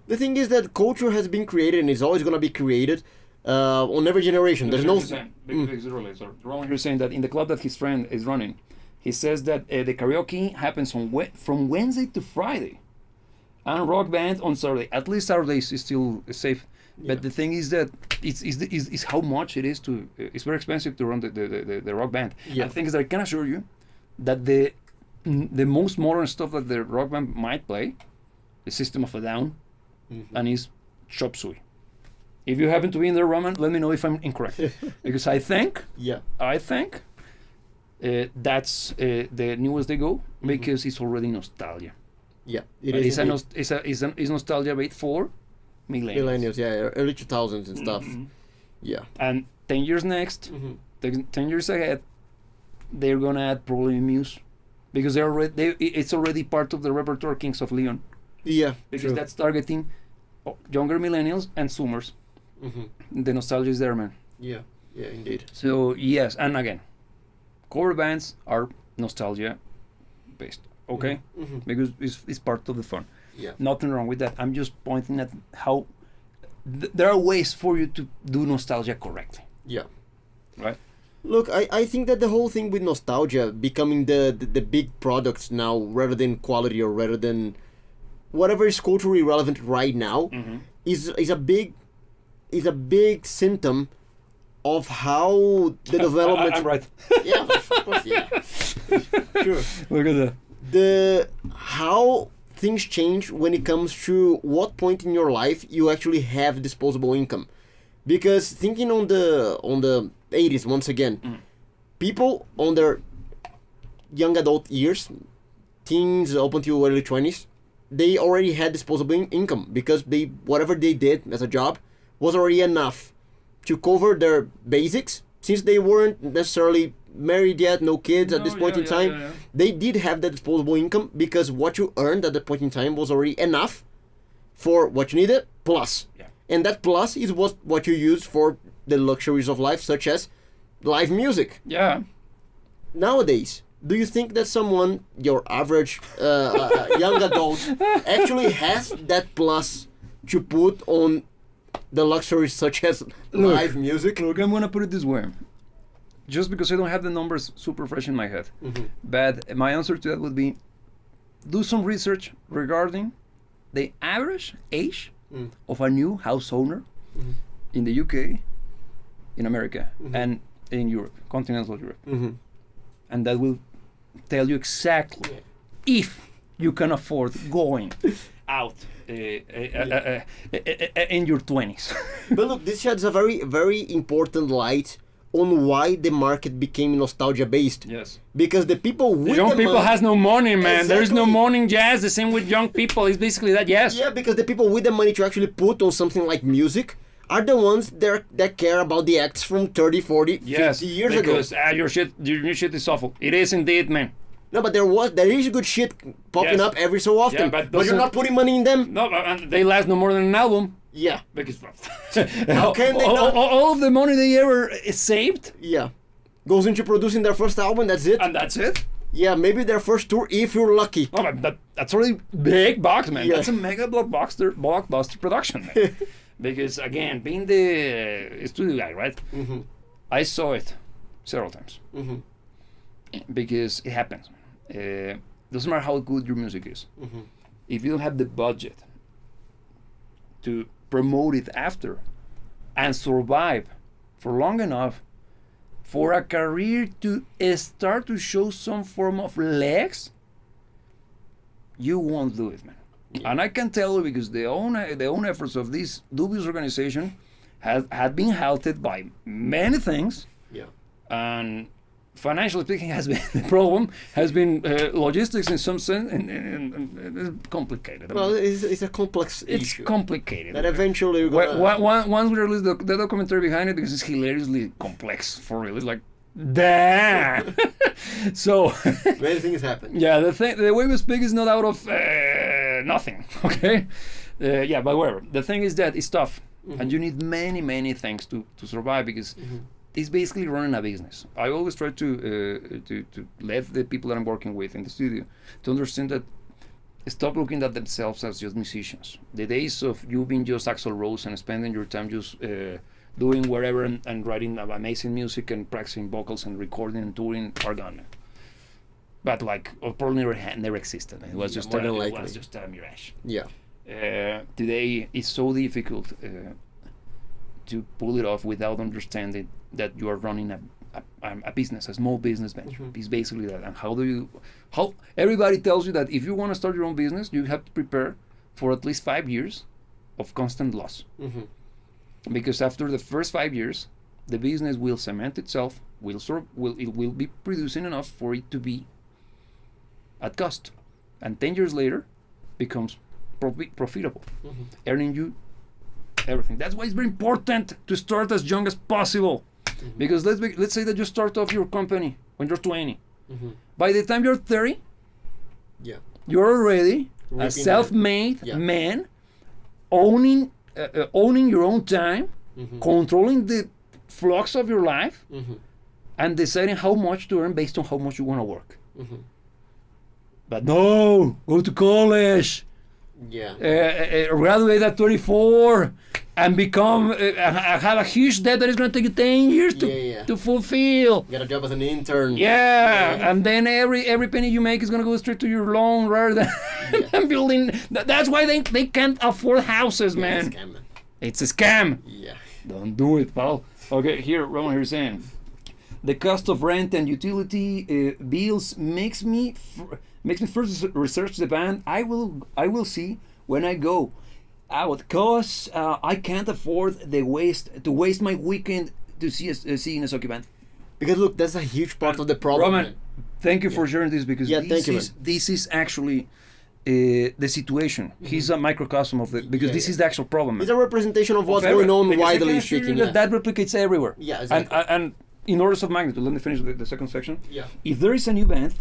B: The thing is that culture has been created and is always going to be created on every generation. There's no.
A: Roland here saying that in the club that his friend is running, he says that the karaoke happens from Wednesday to Friday, and rock band on Saturday. At least Saturdays is still safe. But the thing is that it's how much it is to. It's very expensive to run the rock band.
B: Yeah.
A: The thing is that I can assure you that the most modern stuff that the rock band might play, the System of a Down, and is chop suey. If you happen to be in there, Roman, let me know if I'm incorrect, because I think that's the newest they go, because it's already nostalgia.
B: Yeah,
A: It's nostalgia bait for millennials.
B: Yeah, early 2000s and stuff. Yeah.
A: And 10 years next, 10 years ahead, they're gonna add probably Muse, because it's already part of the repertoire Kings of Leon.
B: Yeah,
A: because that's targeting younger millennials and Zoomers. The nostalgia is there, man.
B: Yeah, indeed.
A: So yes, and again, cover bands are nostalgia based, okay? Because it's part of the fun.
B: Yeah.
A: Nothing wrong with that. I'm just pointing at how there are ways for you to do nostalgia correctly.
B: Yeah.
A: Right?
B: Look, I think that the whole thing with nostalgia becoming the big products now, rather than quality, or rather than whatever is culturally relevant right now, is a big symptom of how the development.
A: I'm right.
B: Yeah, of course, yeah. Sure.
A: Look at
B: that. How things change when it comes to what point in your life you actually have disposable income. Because thinking on the 80s, once again, people on their young adult years, teens up until early 20s, they already had disposable income, because whatever they did as a job was already enough to cover their basics, since they weren't necessarily married yet, no kids at this point in time. Yeah. They did have that disposable income, because what you earned at that point in time was already enough for what you needed, plus. Yeah. And that plus is what you use for the luxuries of life, such as live music.
A: Yeah.
B: Nowadays, do you think that someone, your average young adult, actually has that plus to put on the luxuries such as live music?
A: Look, I'm gonna put it this way. Just because I don't have the numbers super fresh in my head. But my answer to that would be, do some research regarding the average age of a new house owner in the UK, in America, and in Europe, continental Europe. And that will tell you exactly if you can afford going out in your 20s.
B: But look, this sheds a very, very important light on why the market became nostalgia based.
A: Yes.
B: Because the people with
A: young people
B: money
A: has no money, man.
B: Exactly.
A: There is no morning jazz. The same with young people. It's basically that. Yes.
B: Yeah, because the people with the money to actually put on something like music are the ones that care about the acts from 30, 40, 50 years ago.
A: Because your new shit is awful. It is indeed, man.
B: No, but there is good shit popping up every so often.
A: Yeah,
B: but you're not putting money in them.
A: No, and they last no more than an album.
B: Yeah.
A: Because
B: how can they not?
A: All of the money they ever saved.
B: Yeah. Goes into producing their first album. That's it.
A: And that's it.
B: Yeah, maybe their first tour if you're lucky.
A: Oh, but that's already big box, man.
B: Yeah.
A: That's a mega blockbuster production, man. Because again, being the studio guy, right?
B: Mm-hmm.
A: I saw it several times.
B: Mm-hmm.
A: Because it happens. Doesn't matter how good your music is.
B: Mm-hmm.
A: If you don't have the budget to promote it after and survive for long enough for a career to start to show some form of legs, you won't do it, man. Yeah. And I can tell you because the own efforts of this dubious organization had been halted by many things.
B: Yeah.
A: And financially speaking, has been the problem. Has been logistics in some sense, and complicated.
B: Well, it's a complex issue.
A: It's complicated.
B: That eventually you're gonna...
A: Once we release the documentary behind it, because it's hilariously complex for real. It's like, damn. So
B: many things happen.
A: Yeah, the way we speak is not out of nothing. Okay. Yeah, but whatever. The thing is that it's tough, and you need many things to survive because. It's basically running a business. I always try to let the people that I'm working with in the studio to understand that stop looking at themselves as just musicians. The days of you being just Axl Rose and spending your time just doing whatever and writing amazing music and practicing vocals and recording and touring are gone. But like, probably never existed. It was just a mirage.
B: Yeah.
A: Today it's so difficult to pull it off without understanding that you are running a business, a small business venture. It's basically that. And how everybody tells you that if you want to start your own business, you have to prepare for at least 5 years of constant loss. Because after the first 5 years, the business will cement itself, it will be producing enough for it to be at cost. And 10 years later, becomes profitable, earning you everything. That's why it's very important to start as young as possible. Because let's say that you start off your company when you're 20. By the time you're 30, you're already a self-made man, owning your own time, controlling the flux of your life, and deciding how much to earn based on how much you want to work. But no, go to college. Graduate at 24 and become have a huge debt that is going to take you 10 years to fulfill.
B: Get a job as an intern.
A: And then every penny you make is going to go straight to your loan rather than building. That's why they can't afford houses, man. It's a scam. Don't do it, pal. Okay, here Roman here saying the cost of rent and utility bills makes me first research the band. I will see when I go. Because I can't afford to waste my weekend to seeing a soccer band.
B: Because look, that's a huge part of the problem.
A: Roman, thank you for sharing this because this is actually the situation. He's a microcosm of because this is the actual problem.
B: It's a representation of what's going on widely speaking.
A: That replicates everywhere.
B: Yeah, exactly.
A: And in orders of magnitude, let me finish the second section.
B: Yeah.
A: If there is a new band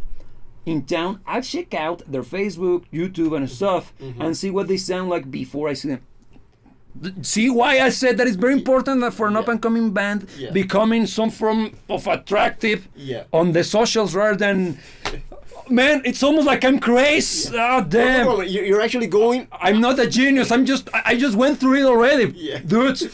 A: in town, I check out their Facebook, YouTube, and stuff, and see what they sound like before I see them. See why I said that it's very important that for an up-and-coming band becoming some form of attractive on the socials rather than... Man, it's almost like I'm crazy. Oh, damn.
B: No, you're actually going...
A: I'm not a genius. I just went through it already. Dude.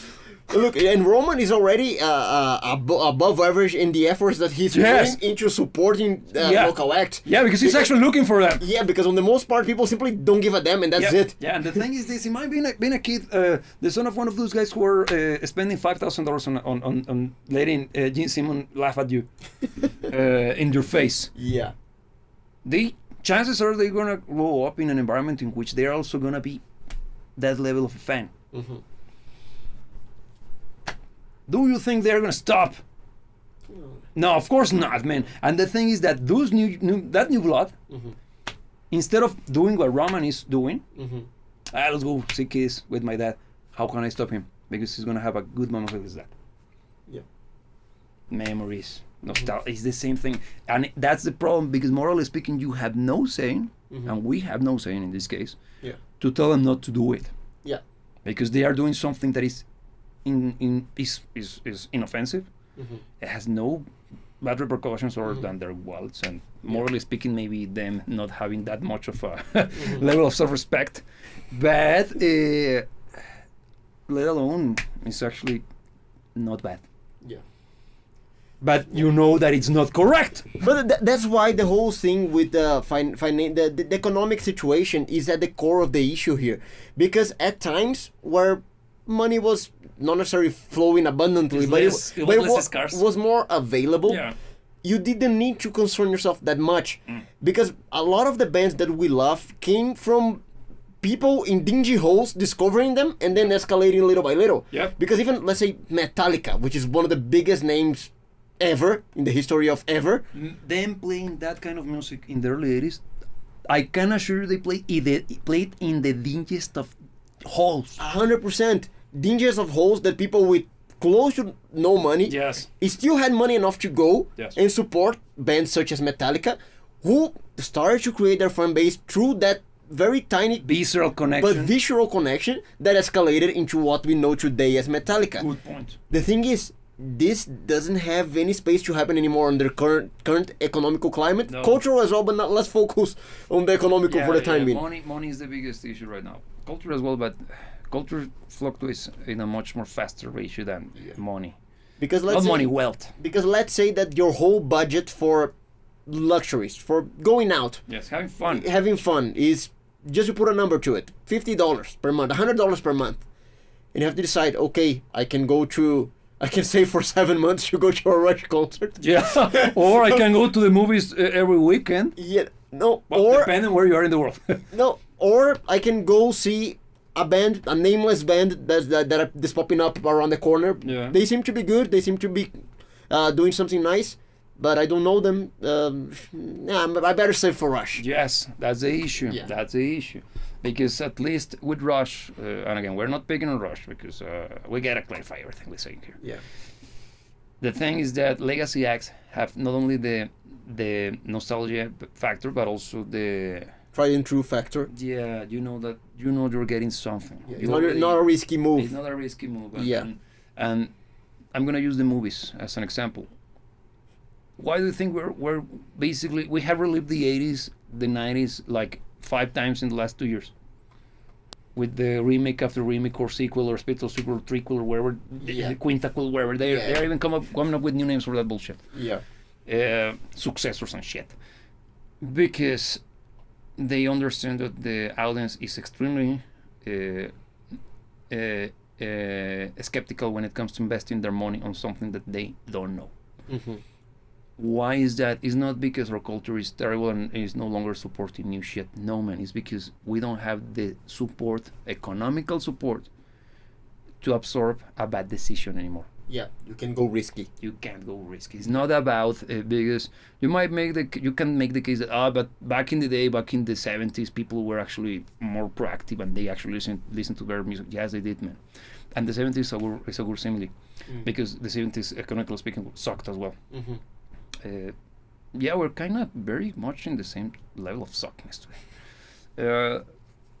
B: Look, and Roman is already above average in the efforts that he's doing into supporting local acts.
A: Yeah, because he's actually looking for them.
B: Yeah, because on the most part, people simply don't give a damn, and that's it.
A: Yeah, and the thing is this: in my being a kid, the son of one of those guys who were spending $5,000 on letting Gene Simmons laugh at you in your face.
B: Yeah.
A: The chances are they're gonna grow up in an environment in which they're also gonna be that level of a fan. Do you think they're gonna stop? No, of course not, man. And the thing is that those new blood, instead of doing what Roman is doing, let's go see Kiss with my dad. How can I stop him? Because he's gonna have a good moment with his dad.
B: Yeah.
A: Memories, nostalgia. It's the same thing, and that's the problem. Because morally speaking, you have no saying, and we have no saying in this case, to tell them not to do it.
B: Yeah.
A: Because they are doing something that is inoffensive. It has no bad repercussions other than their wallets, and morally speaking, maybe them not having that much of a level of self-respect. But let alone, it's actually not bad.
B: Yeah.
A: But you know that it's not correct.
B: But that's why the whole thing with the economic situation is at the core of the issue here. Because at times where money was not necessarily flowing abundantly, but it was more available, you didn't need to concern yourself that much. Because a lot of the bands that we love came from people in dingy holes discovering them and then escalating little by little. Because even, let's say, Metallica, which is one of the biggest names ever in the history of ever,
A: them playing that kind of music in the early 80s, I can assure you they played in the dingiest of holes.
B: 100% dingiest of holes that people with close to no money still had money enough to go and support bands such as Metallica, who started to create their fan base through that very tiny
A: visceral connection
B: that escalated into what we know today as Metallica.
A: Good point.
B: The thing is, this doesn't have any space to happen anymore under current economical climate. Cultural as well, but let's focus on the economical for the time being.
A: Money is the biggest issue right now. Culture as well, but culture fluctuates in a much more faster ratio than money.
B: Because
A: wealth.
B: Because let's say that your whole budget for luxuries, for going out, having fun is, just to put a number to it, $50 per month, $100 per month, and you have to decide, okay, I can save for 7 months to go to a Rush concert.
A: Or I can go to the movies every weekend.
B: Or
A: depending where you are in the world.
B: Or I can go see a nameless band that's popping up around the corner. They seem to be good. They seem to be doing something nice, but I don't know them. I better save for Rush.
A: Yes, that's the issue. That's the issue. Because at least with Rush, and again, we're not picking on Rush because we gotta clarify everything we're saying here. The thing is that legacy acts have not only the nostalgia factor, but also the
B: tried and true factor.
A: You know you're getting something.
B: It's not a risky move.
A: It's not a risky move. And I'm gonna use the movies as an example. Why do you think we're basically we have relived the 80s, the 90s like 5 times in the last 2 years, with the remake after remake or sequel or spiritual sequel or trequel or wherever, quintuple, wherever they're even coming up with new names for that bullshit. Successors and shit, because they understand that the audience is extremely skeptical when it comes to investing their money on something that they don't know. Why is that? It's not because our culture is terrible and is no longer supporting new shit. No, man. It's because we don't have the support, economical support, to absorb a bad decision anymore.
B: You can go risky.
A: You can't go risky. It's not about because you can make the case that but back in the day, back in the 70s, people were actually more proactive and they actually listen to their music. Yes, they did, man. And the 70s is a good simile because the 70s, economically speaking, sucked as well. We're kind of very much in the same level of suckness today.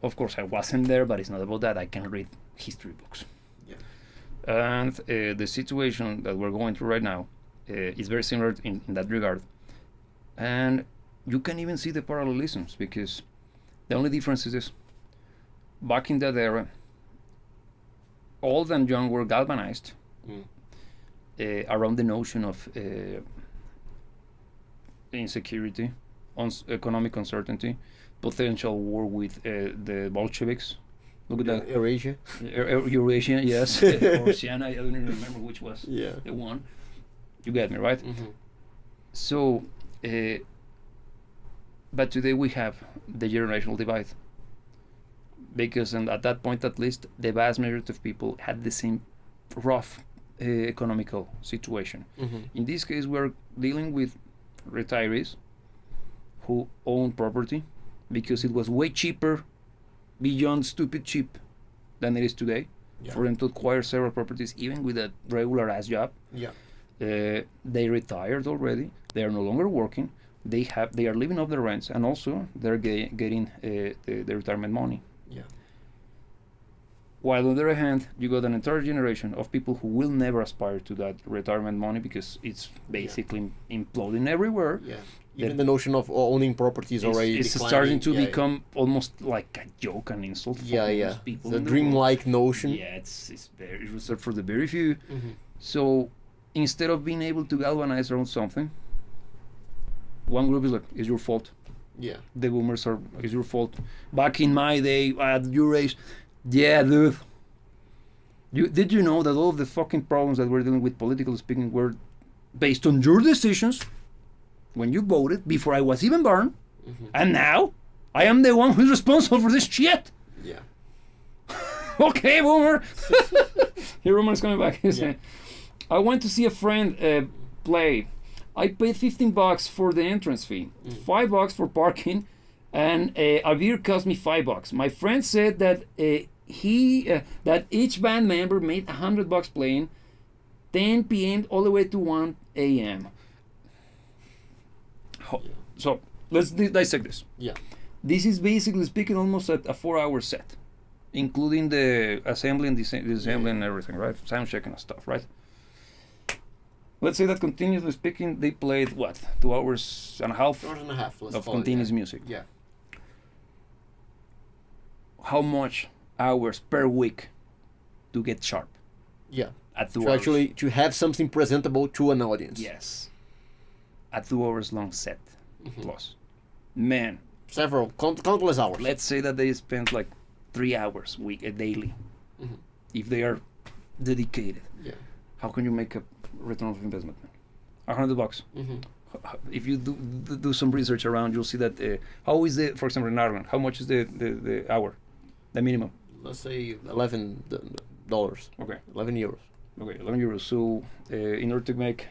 A: Of course, I wasn't there, but it's not about that. I can read history books. And the situation that we're going through right now is very similar in that regard. And you can even see the parallelisms because the only difference is this. Back in that era, old and young were galvanized around the notion of insecurity, economic uncertainty, potential war with the Bolsheviks. Look at that.
B: Eurasia.
A: Eurasia, yes. Or Oceania, I don't even remember which was the one. You get me, right? So, but today we have the generational divide. Because at that point, at least, the vast majority of people had the same rough economical situation. In this case, we're dealing with retirees who own property because it was way cheaper, beyond stupid cheap, than it is today for them to acquire several properties, even with a regular ass job. They retired already. They are no longer working. They are living off their rents, and also they're getting the retirement money. While on the other hand, you got an entire generation of people who will never aspire to that retirement money because it's basically imploding everywhere.
B: Yeah. Even the notion of owning properties already
A: it's starting to become almost like a joke and insult for most people.
B: The dreamlike notion.
A: Yeah, it's very reserved for the very few. So instead of being able to galvanize around something, one group is like, it's your fault.
B: Yeah.
A: The boomers are, it's your fault. Back in my day, at your age, yeah, dude. Did you know that all of the fucking problems that we're dealing with, politically speaking, were based on your decisions when you voted before I was even born, and now I am the one who's responsible for this shit.
B: Yeah.
A: Okay, boomer. Here, Roman is coming back. He's saying, I went to see a friend play. I paid $15 for the entrance fee, $5 for parking, and a beer cost me $5. My friend said that that each band member made $100 playing 10 p.m. all the way to 1 a.m. So let's dissect this.
B: Yeah.
A: This is basically speaking almost a 4-hour set, including the assembly and disassembly and everything, right? Sound checking and stuff, right? Let's say that continuously speaking, they played what? 2 hours and a half?
B: 2 hours and a half,
A: of continuous music.
B: Yeah.
A: How much hours per week to get sharp?
B: Yeah.
A: At 2
B: to
A: hours.
B: Actually, to have something presentable to an audience.
A: Yes. A 2 hours long set plus. Man.
B: Several, countless hours.
A: Let's say that they spend like 3 hours daily. If they are dedicated.
B: Yeah.
A: How can you make a return of investment? $100. If you do some research around, you'll see that how is the, for example, in Ireland, how much is the hour, the minimum?
B: Let's say $11.
A: Okay.
B: 11 euros.
A: Okay, 11 euros. So in order to make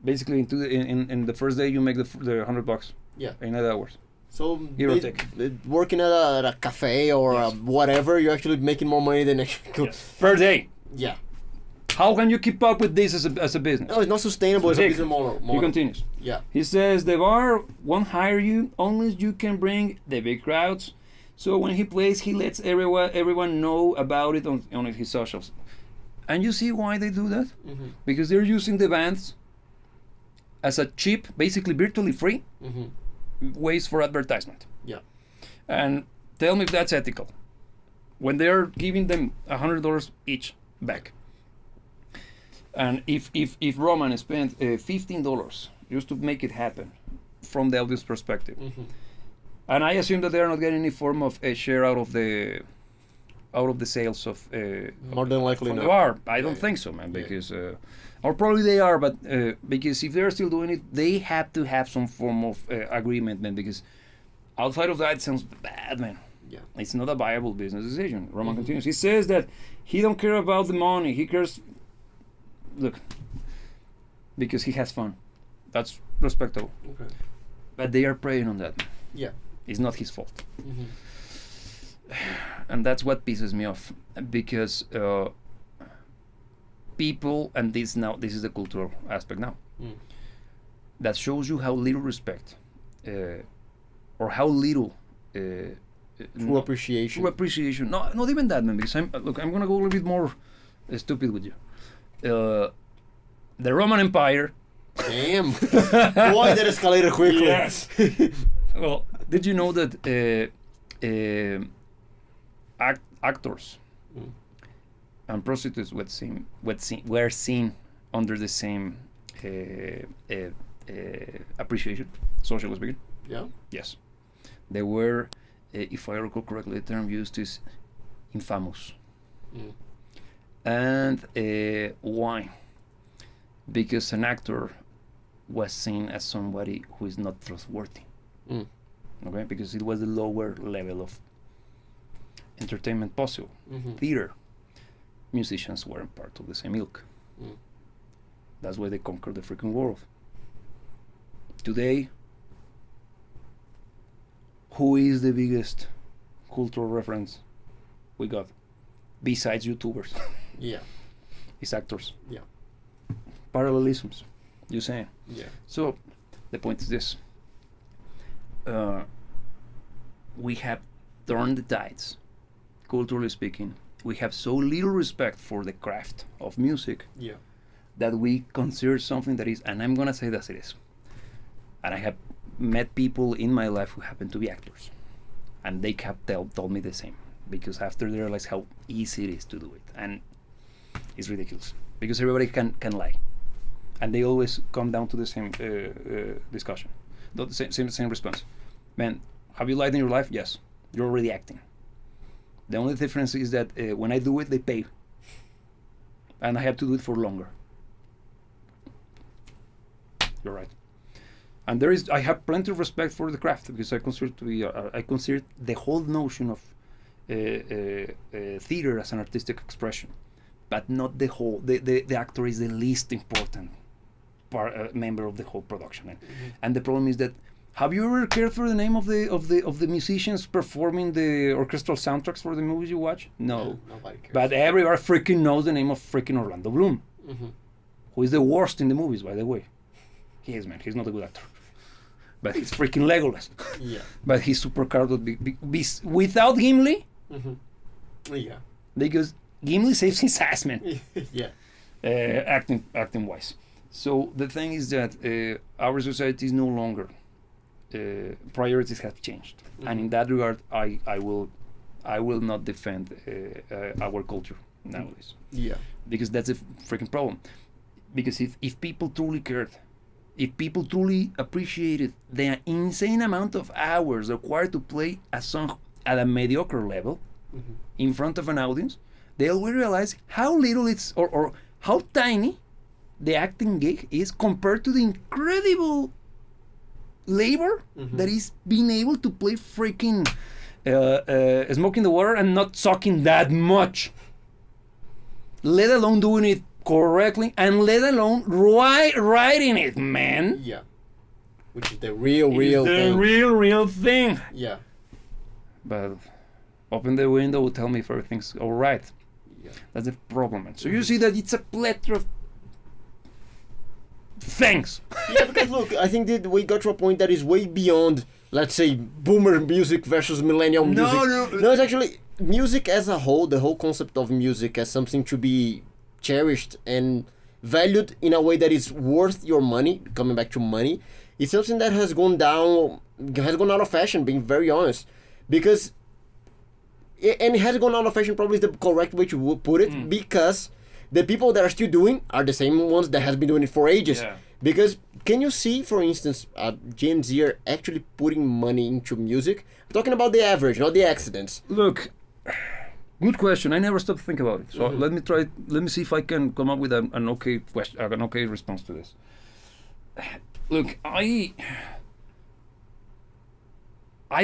A: basically in the first day you make the $100.
B: Yeah.
A: In 8 hours.
B: So
A: Give or take.
B: Working at a cafe or whatever, you're actually making more money than actually.
A: Per day.
B: Yeah.
A: How can you keep up with this as a business?
B: No, it's not sustainable as a business model.
A: He continues.
B: Yeah.
A: He says the bar won't hire you unless you can bring the big crowds. So when he plays, he lets everyone know about it on his socials. And you see why they do that? Because they're using the bands as a cheap, basically virtually free ways for advertisement.
B: Yeah.
A: And tell me if that's ethical. When they're giving them $100 each back. And if Roman spent $15 just to make it happen from the audience perspective, and I assume that they're not getting any form of a share out of the sales of
B: more than likely
A: from
B: not.
A: the bar. I don't think so, man, because or probably they are, but because if they're still doing it, they have to have some form of agreement, man, because outside of that it sounds bad, man.
B: Yeah.
A: It's not a viable business decision. Roman continues. He says that he don't care about the money. He cares, look, because he has fun. That's respectable.
B: Okay.
A: But they are preying on that.
B: Yeah.
A: It's not his fault. And that's what pisses me off, because people, and this is the cultural aspect now, that shows you how little respect or how little
B: true appreciation.
A: True appreciation. No, not even that, man. Because I'm gonna go a little bit more stupid with you. The Roman Empire.
B: Damn. Boy, that escalated quickly.
A: Yes. Well, did you know that actors and prostitutes were seen under the same appreciation, socially speaking?
B: Yeah.
A: Yes. They were, if I recall correctly, the term used is infamous. And why? Because an actor was seen as somebody who is not trustworthy. Okay, because it was the lower level of entertainment possible. Theater musicians weren't part of the same ilk. That's why they conquered the freaking world. Today, who is the biggest cultural reference we got besides YouTubers?
B: Yeah.
A: It's actors.
B: Yeah.
A: Parallelisms, you saying?
B: Yeah.
A: So the point is this: we have turned the tides, culturally speaking, we have so little respect for the craft of music that we consider something that is, and I'm gonna say that it is. And I have met people in my life who happen to be actors, and they kept told me the same, because after they realize how easy it is to do it, and it's ridiculous because everybody can lie, and they always come down to the same discussion, the same response. Man, have you lied in your life? Yes, you're already acting. The only difference is that when I do it, they pay, and I have to do it for longer. You're right. And I have plenty of respect for the craft, because I consider the whole notion of theater as an artistic expression, but not the whole. The actor is the least important member of the whole production, and the problem is that. Have you ever cared for the name of the musicians performing the orchestral soundtracks for the movies you watch? No,
B: nobody cares.
A: But everybody freaking knows the name of freaking Orlando Bloom, who is the worst in the movies, by the way. He is, man. He's not a good actor, but he's freaking Legolas.
B: Yeah.
A: But he's super carded without Gimli.
B: Yeah.
A: Because Gimli saves his ass, man.
B: Yeah.
A: Acting wise. So the thing is that our society is no longer. Priorities have changed, and in that regard, I will not defend our culture nowadays.
B: Yeah,
A: because that's a freaking problem. Because if people truly cared, if people truly appreciated the insane amount of hours required to play a song at a mediocre level in front of an audience, they will realize how little it's or how tiny the acting gig is compared to the incredible labor that is being able to play freaking Smoke in the Water and not sucking that much, let alone doing it correctly, and let alone writing it, man.
B: Yeah, which is the real thing.
A: The real thing.
B: Yeah.
A: But open the window, tell me if everything's all right.
B: Yeah.
A: That's the problem, man. So you see that it's a plethora of things.
B: Yeah, because look, I think that we got to a point that is way beyond, let's say, boomer music versus millennial music. No, it's actually music as a whole, the whole concept of music as something to be cherished and valued in a way that is worth your money, coming back to money, it's something that has gone out of fashion, being very honest. Because, and it has gone out of fashion probably is the correct way to put it, because the people that are still doing are the same ones that has been doing it for ages.
A: Yeah.
B: Because can you see, for instance, Gen Z are actually putting money into music? I'm talking about the average, not the accidents.
A: Look, good question. I never stopped to think about it. So let me see if I can come up with an okay question, an okay response to this. Look, I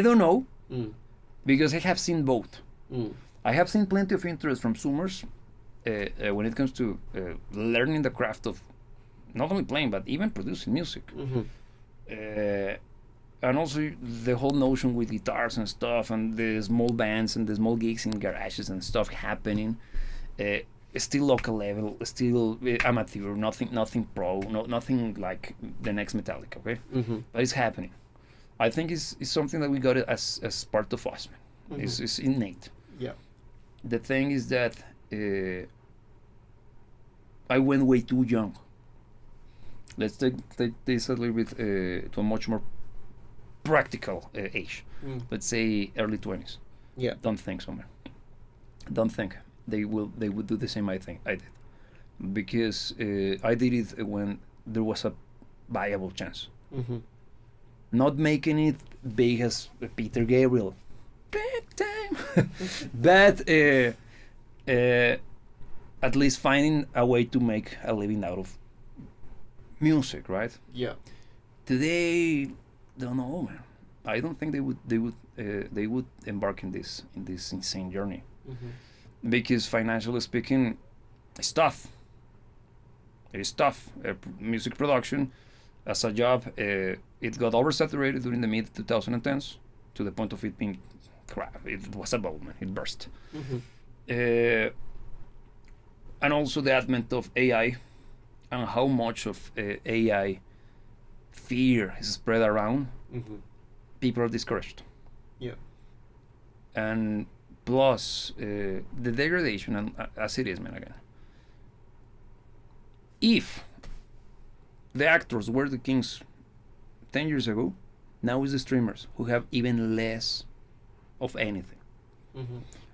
A: don't know, because I have seen both. I have seen plenty of interest from Zoomers when it comes to learning the craft of not only playing but even producing music, and also the whole notion with guitars and stuff, and the small bands and the small gigs in garages and stuff happening. Still local level, still amateur, nothing pro, nothing like the next Metallica, okay? But it's happening. I think it's something that we got as part of us, man. It's innate.
B: Yeah.
A: The thing is that I went way too young. Let's take this a little bit to a much more practical age. Let's say early 20s.
B: Yeah.
A: Don't think so, man. Don't think they would do the same. I think I did, because I did it when there was a viable chance. Not making it big as Peter Gabriel, big time, but at least finding a way to make a living out of music, right?
B: Yeah.
A: Today, don't know, man. I don't think they would embark in this insane journey, because financially speaking, it's tough. It is tough. Music production as a job, it got oversaturated during the mid 2010s to the point of it being crap. It was a bubble, man. It burst. And also the advent of AI, and how much of AI fear is spread around. People are discouraged.
B: Yeah.
A: And plus the degradation, and as it is, man, again. If the actors were the kings 10 years ago, now it's the streamers who have even less of anything.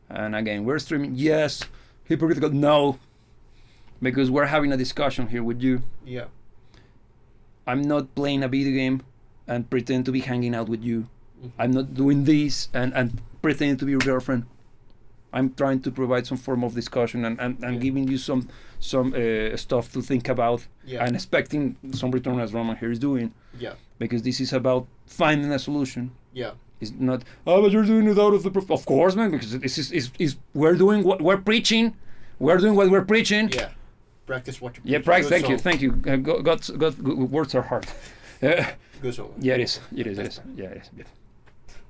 A: And again, we're streaming, yes. Hypocritical, no. Because we're having a discussion here with you.
B: Yeah.
A: I'm not playing a video game and pretend to be hanging out with you. I'm not doing this and pretending to be your girlfriend. I'm trying to provide some form of discussion and giving you some stuff to think about and expecting some return, as Roman here is doing.
B: Yeah.
A: Because this is about finding a solution.
B: Yeah.
A: It's not, oh, but you're doing it out of the proof. Of course, man, because this is we're doing what we're preaching. We're doing what we're preaching.
B: Yeah. Practice what you preach.
A: Yeah, practice. Thank you. God's words are hard.
B: Good song.
A: Yeah, it is. Yeah, it is. Yeah.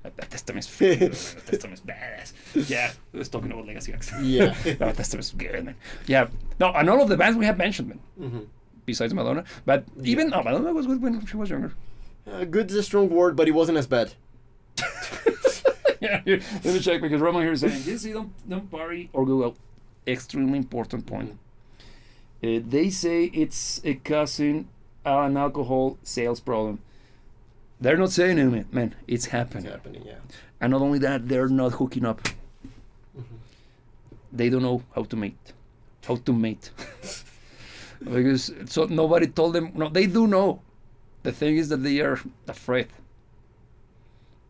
A: That Testament is badass. Yeah, I was talking about Legacy X.
B: Yeah.
A: That Testament is good, man. Yeah. No, and all of the bands we have mentioned, man. Besides Madonna, but even Madonna was good when she was younger.
B: Good is a strong word, but it wasn't as bad.
A: Yeah, here, let me check, because Roman here is saying, you see, don't party or go out. Extremely important point. They say it's an alcohol sales problem. They're not saying it, man. It's happening.
B: It's happening, yeah.
A: And not only that, they're not hooking up. They don't know how to mate. Because so nobody told them. No, they do know. The thing is that they are afraid.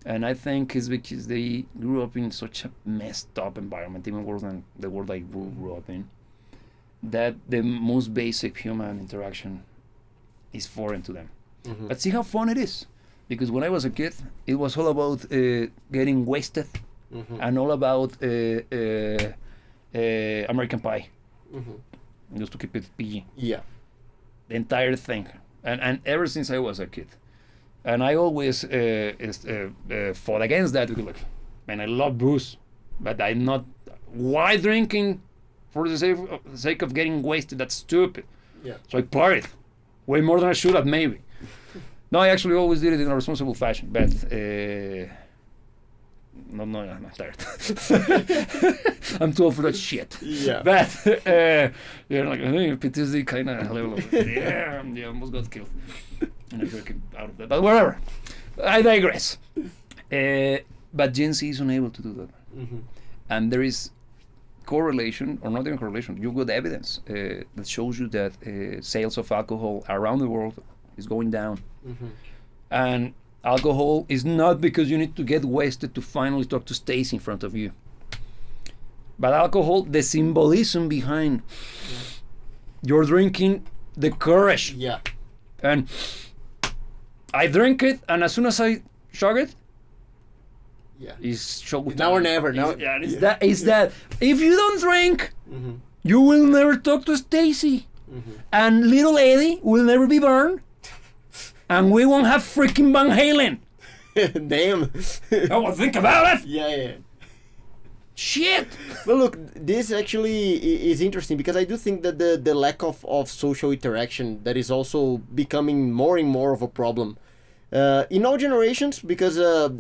A: And I think it's because they grew up in such a messed up environment, even worse than the world I grew up in, that the most basic human interaction is foreign to them. But see how fun it is. Because when I was a kid, it was all about getting wasted and all about American Pie. Just to keep it PG.
B: Yeah.
A: The entire thing. And ever since I was a kid. And I always fought against that. Because, like, man, I love booze. But I'm not... Why drinking for the sake of getting wasted? That's stupid.
B: Yeah.
A: So I partied. Way more than I should have, maybe. No, I actually always did it in a responsible fashion, but no, I'm tired. I'm too old for that shit.
B: Yeah.
A: But you're like, hey, PTSD kind of level. Yeah, almost got killed. And I broke out of that. But whatever. I digress. But Gen Z is unable to do that. And there is correlation, or not even correlation, you've got evidence that shows you that sales of alcohol around the world is going down. And alcohol is not because you need to get wasted to finally talk to Stacy in front of you. But alcohol, the symbolism behind you're drinking the courage.
B: Yeah.
A: And I drink it, and as soon as I chug it, it's chug
B: now or never.
A: It's that. If you don't drink, you will never talk to Stacy. And little Eddie will never be burned. And we won't have freaking Van Halen.
B: Damn.
A: Oh, well, think about it.
B: Yeah.
A: Shit.
B: But look, this actually is interesting because I do think that the lack of social interaction that is also becoming more and more of a problem in all generations, because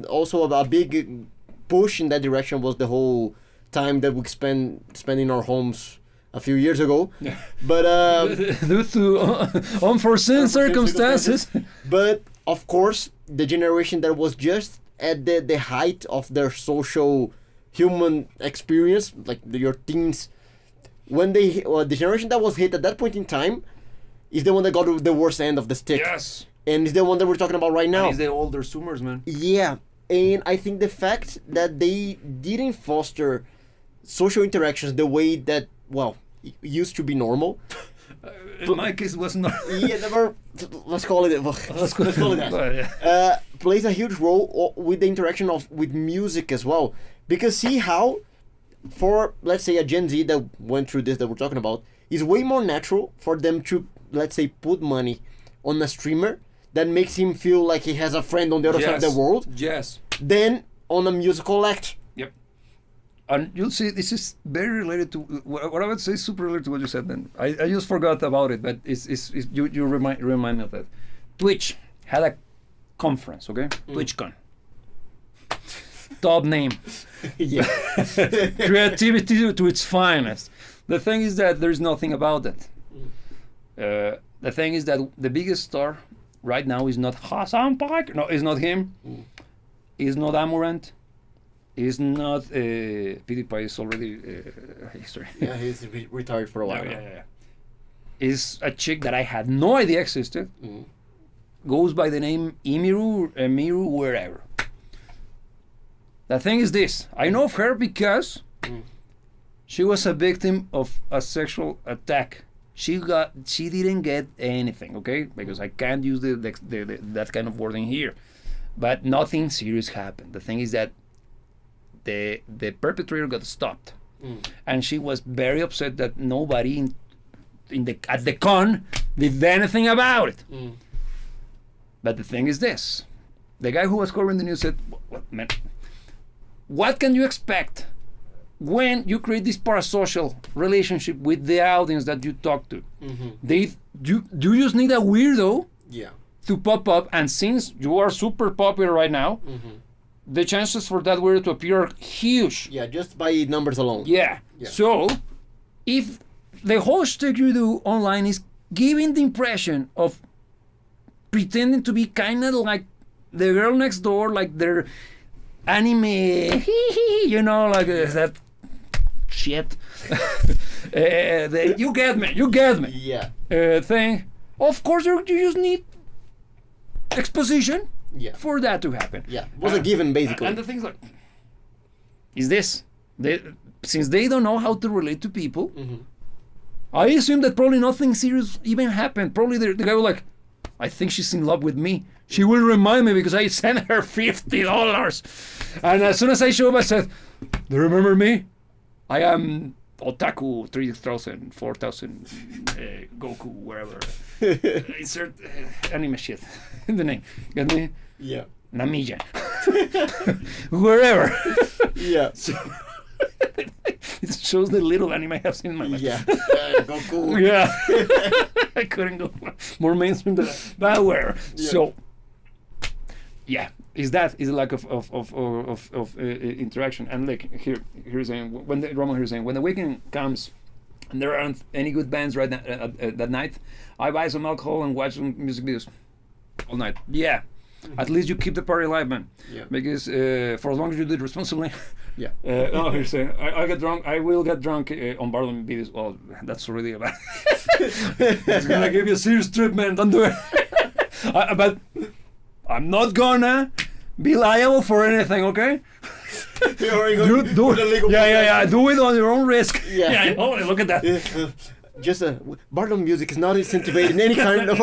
B: also a big push in that direction was the whole time that we spend in our homes a few years ago.
A: Yeah.
B: But
A: due to unforeseen circumstances.
B: But of course, the generation that was just at the height of their social human experience, like your teens, when the generation that was hit at that point in time is the one that got the worst end of the stick.
A: Yes.
B: And it's the one that we're talking about right now.
A: And it's the older Zoomers, man.
B: Yeah. And I think the fact that they didn't foster social interactions the way that, well, it used to be normal.
A: In my case, it was not.
B: Yeah, never. Let's call it. Let's call it that. Plays a huge role with the interaction with music as well. Because see how, for let's say a Gen Z that went through this that we're talking about, is way more natural for them to, let's say, put money on a streamer that makes him feel like he has a friend on the other side of the world.
A: Yes.
B: Than on a musical act.
A: Yep. And you'll see, this is very related to what I would say. Is super related to what you said. Then I just forgot about it, but you remind me of that. Twitch had a conference, okay? TwitchCon. top name.
B: Yeah.
A: Creativity to its finest. The thing is that there's nothing about that. The thing is that the biggest star right now is not Hassan Park. No, it's not him. It's not Amorant. It's not PewDiePie is already history.
B: Yeah, he's retired for a while.
A: Yeah. Is a chick that I had no idea existed. Goes by the name Emiru, wherever. The thing is this: I know of her because she was a victim of a sexual attack. She didn't get anything, okay? Because I can't use that kind of wording here. But nothing serious happened. The thing is that the perpetrator got stopped, and she was very upset that nobody at the con did anything about it. But the thing is this: the guy who was covering the news said, "Man, what can you expect when you create this parasocial relationship with the audience that you talk to? You just need a weirdo to pop up, and since you are super popular right now, the chances for that weirdo to appear are huge.
B: Yeah, just by numbers alone.
A: Yeah. So, if the whole shtick you do online is giving the impression of pretending to be kind of like the girl next door, like their anime, you know, like that shit. You get me.
B: Yeah.
A: Thing. Of course, you just need exposition for that to happen.
B: Yeah, it was a given, basically.
A: And the thing's like, is this, since they don't know how to relate to people, I assume that probably nothing serious even happened. Probably the guy was like, I think she's in love with me. She will remind me because I sent her $50. And as soon as I show up, I said, do you remember me? I am Otaku 3000, 4000, Goku, wherever. Insert anime shit in the name. Get me?
B: Yeah.
A: Namiya. Wherever.
B: Yeah.
A: So, it shows the little anime I have seen in my life.
B: Yeah. Goku.
A: Yeah. I couldn't go more mainstream than that. But where?
B: Yeah.
A: So, yeah, is a lack of interaction. And like here's saying when the Roman here's saying when the weekend comes and there aren't any good bands right that night, I buy some alcohol and watch some music videos all night. Yeah. At least you keep the party alive, man.
B: Yeah.
A: Because for as long as you do it responsibly.
B: Yeah.
A: No, here's saying I get drunk. I will get drunk on Bardon videos. Well, that's already about. It's gonna give you a serious trip, man. Don't do it. But I'm not gonna be liable for anything, okay?
B: You
A: do it. Yeah. Do it on your own risk.
B: Yeah.
A: I know. Look at that.
B: Just Bardon Music is not incentivizing any kind of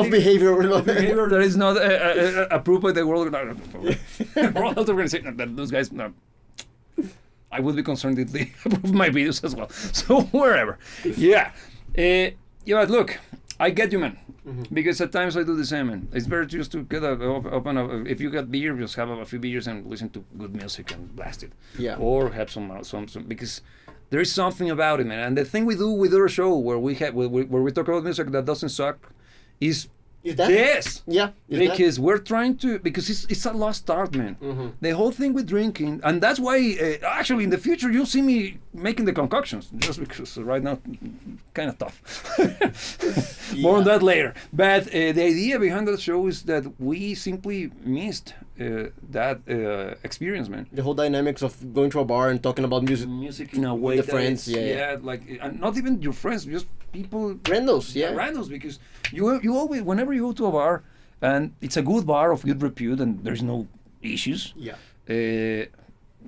B: behavior.
A: Behavior that is not approved by the World Health Organization. Those guys, no. I would be concerned if they approve my videos as well. So wherever, yeah. Look, I get you, man. Because at times I do the same, man. It's better just to get open up. If you got beer, just have a few beers and listen to good music and blast it.
B: Yeah.
A: Or have some because there is something about it, man. And the thing we do with our show where we talk about music that doesn't suck is
B: that?
A: Yes.
B: Yeah.
A: Because we're trying to, because it's a lost art, man. The whole thing with drinking, and that's why actually in the future you'll see me making the concoctions, just because right now kind of tough. More on that later. But the idea behind that show is that we simply missed that experience, man.
B: The whole dynamics of going to a bar and talking about music
A: in a way,
B: with the friends,
A: like, and not even your friends, just people,
B: randos,
A: randos, because you always, whenever you go to a bar and it's a good bar of good repute and there's no issues,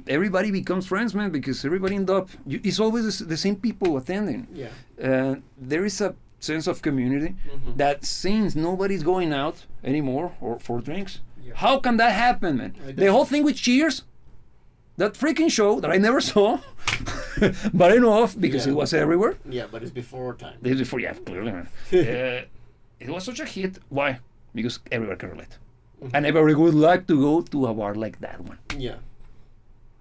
A: everybody becomes friends, man, because everybody end up, it's always the same people attending. There is a sense of community that since nobody's going out anymore or for drinks, how can that happen, man? The whole thing with Cheers, that freaking show that I never saw, but I know of because it was everywhere.
B: Yeah, but it's before time.
A: It's before, clearly, man. It was such a hit. Why? Because everybody can relate. And everybody would like to go to a bar like that one.
B: Yeah.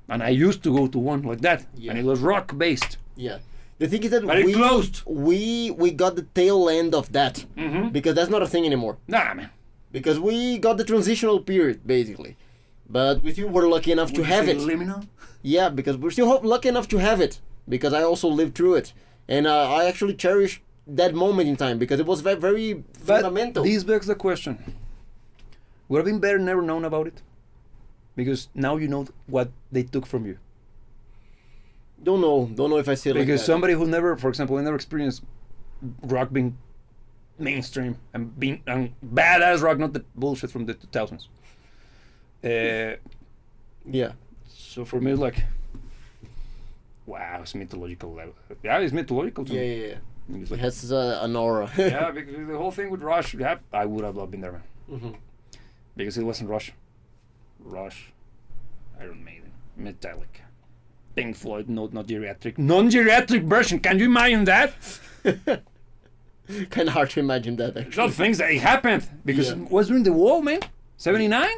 A: And I used to go to one like that, and it was rock-based.
B: Yeah. The thing is that
A: but it closed.
B: We got the tail end of that, because that's not a thing anymore.
A: Nah, man.
B: Because we got the transitional period, basically. But with you, we're lucky enough to have it.
A: Liminal?
B: Yeah, because we're still lucky enough to have it. Because I also lived through it. And I actually cherish that moment in time because it was very, very fundamental.
A: This begs the question. Would have been better never known about it? Because now you know what they took from you.
B: Don't know if I say it like that.
A: Because somebody who never, for example, never experienced rock being mainstream and being badass rock, not the bullshit from the 2000s.
B: Yeah.
A: So for me, it's like, wow, it's mythological level. Yeah, it's mythological to me.
B: Yeah.
A: It's
B: It
A: like,
B: has an aura.
A: yeah, because the whole thing with Rush, yeah, I would have loved been there, man.
B: Mm-hmm.
A: Because it wasn't Rush, Iron Maiden, Metallica, Pink Floyd, not non-geriatric version. Can you imagine that?
B: Kind of hard to imagine that,
A: Those
B: actually.
A: things that happened because
B: Yeah.
A: it was during the wall, man. 79.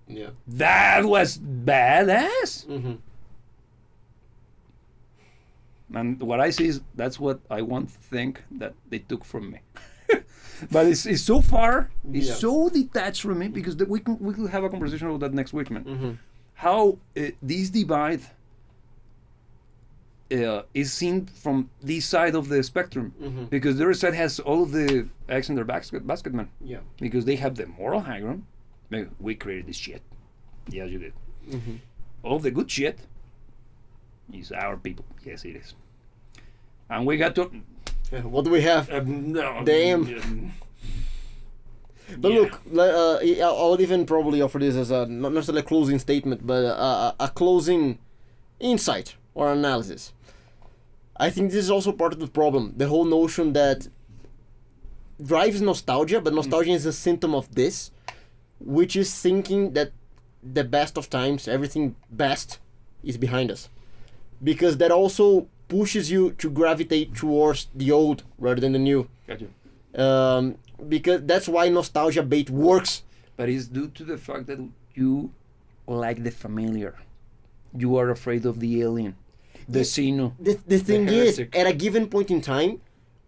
B: Yeah.
A: That was badass.
B: Mm-hmm.
A: And what I see is that's what I want to think that they took from me. But it's so far, it's
B: Yeah.
A: so detached from me because we could have a conversation about that next week, man.
B: Mm-hmm.
A: How this divide is seen from this side of the spectrum,
B: Mm-hmm.
A: because the other side has all of the eggs in their basket, man.
B: Yeah.
A: Because they have the moral high ground. We created this shit. Yes, you did.
B: Mm-hmm.
A: All the good shit is our people. Yes, it is. And we got to.
B: What do we have?
A: No,
B: Damn. But
A: yeah.
B: look, I'll even probably offer this as not necessarily a closing statement, but a closing insight or analysis. I think this is also part of the problem. The whole notion that drives nostalgia, but nostalgia is a symptom of this, which is thinking that the best of times, everything best, is behind us. Because that also pushes you to gravitate towards the old rather than the new.
A: Got you.
B: Because that's why nostalgia bait works.
A: But it's due to the fact that you like the familiar. You are afraid of the alien, the Sino.
B: The thing is,
A: heretic.
B: at a given point in time,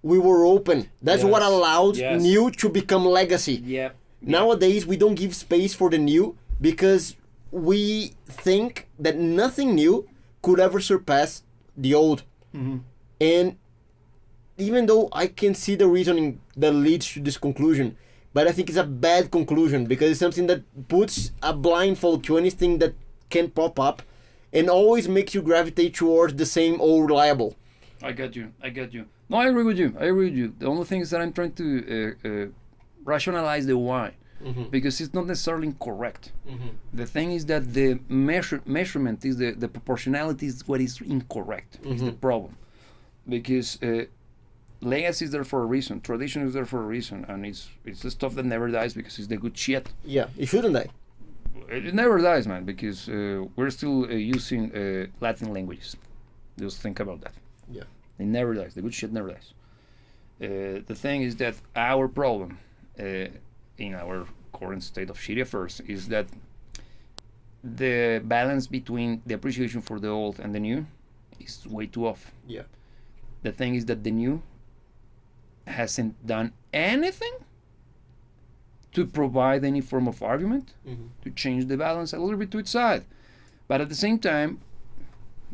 B: we were open. That's what
A: Yes.
B: allowed
A: Yes.
B: new to become legacy.
A: Yeah.
B: Nowadays, we don't give space for the new because we think that nothing new could ever surpass the old.
A: Mm-hmm.
B: And even though I can see the reasoning that leads to this conclusion, but I think it's a bad conclusion because it's something that puts a blindfold to anything that can pop up and always makes you gravitate towards the same old reliable.
A: I get you. No, I agree with you. The only thing is that I'm trying to rationalize the why.
B: Mm-hmm.
A: Because it's not necessarily incorrect. The thing is that the measurement is the proportionality is what is incorrect. Is the problem. Because legacy is there for a reason, tradition is there for a reason, and it's the stuff that never dies because it's the good shit.
B: Yeah, it shouldn't die.
A: It never dies, man, because we're still using Latin languages. Just think about that.
B: Yeah.
A: It never dies. The good shit never dies. The thing is that our problem in our current state of shitty affairs is that the balance between the appreciation for the old and the new is way too off.
B: Yeah.
A: The thing is that the new hasn't done anything to provide any form of argument to change the balance a little bit to its side. But at the same time,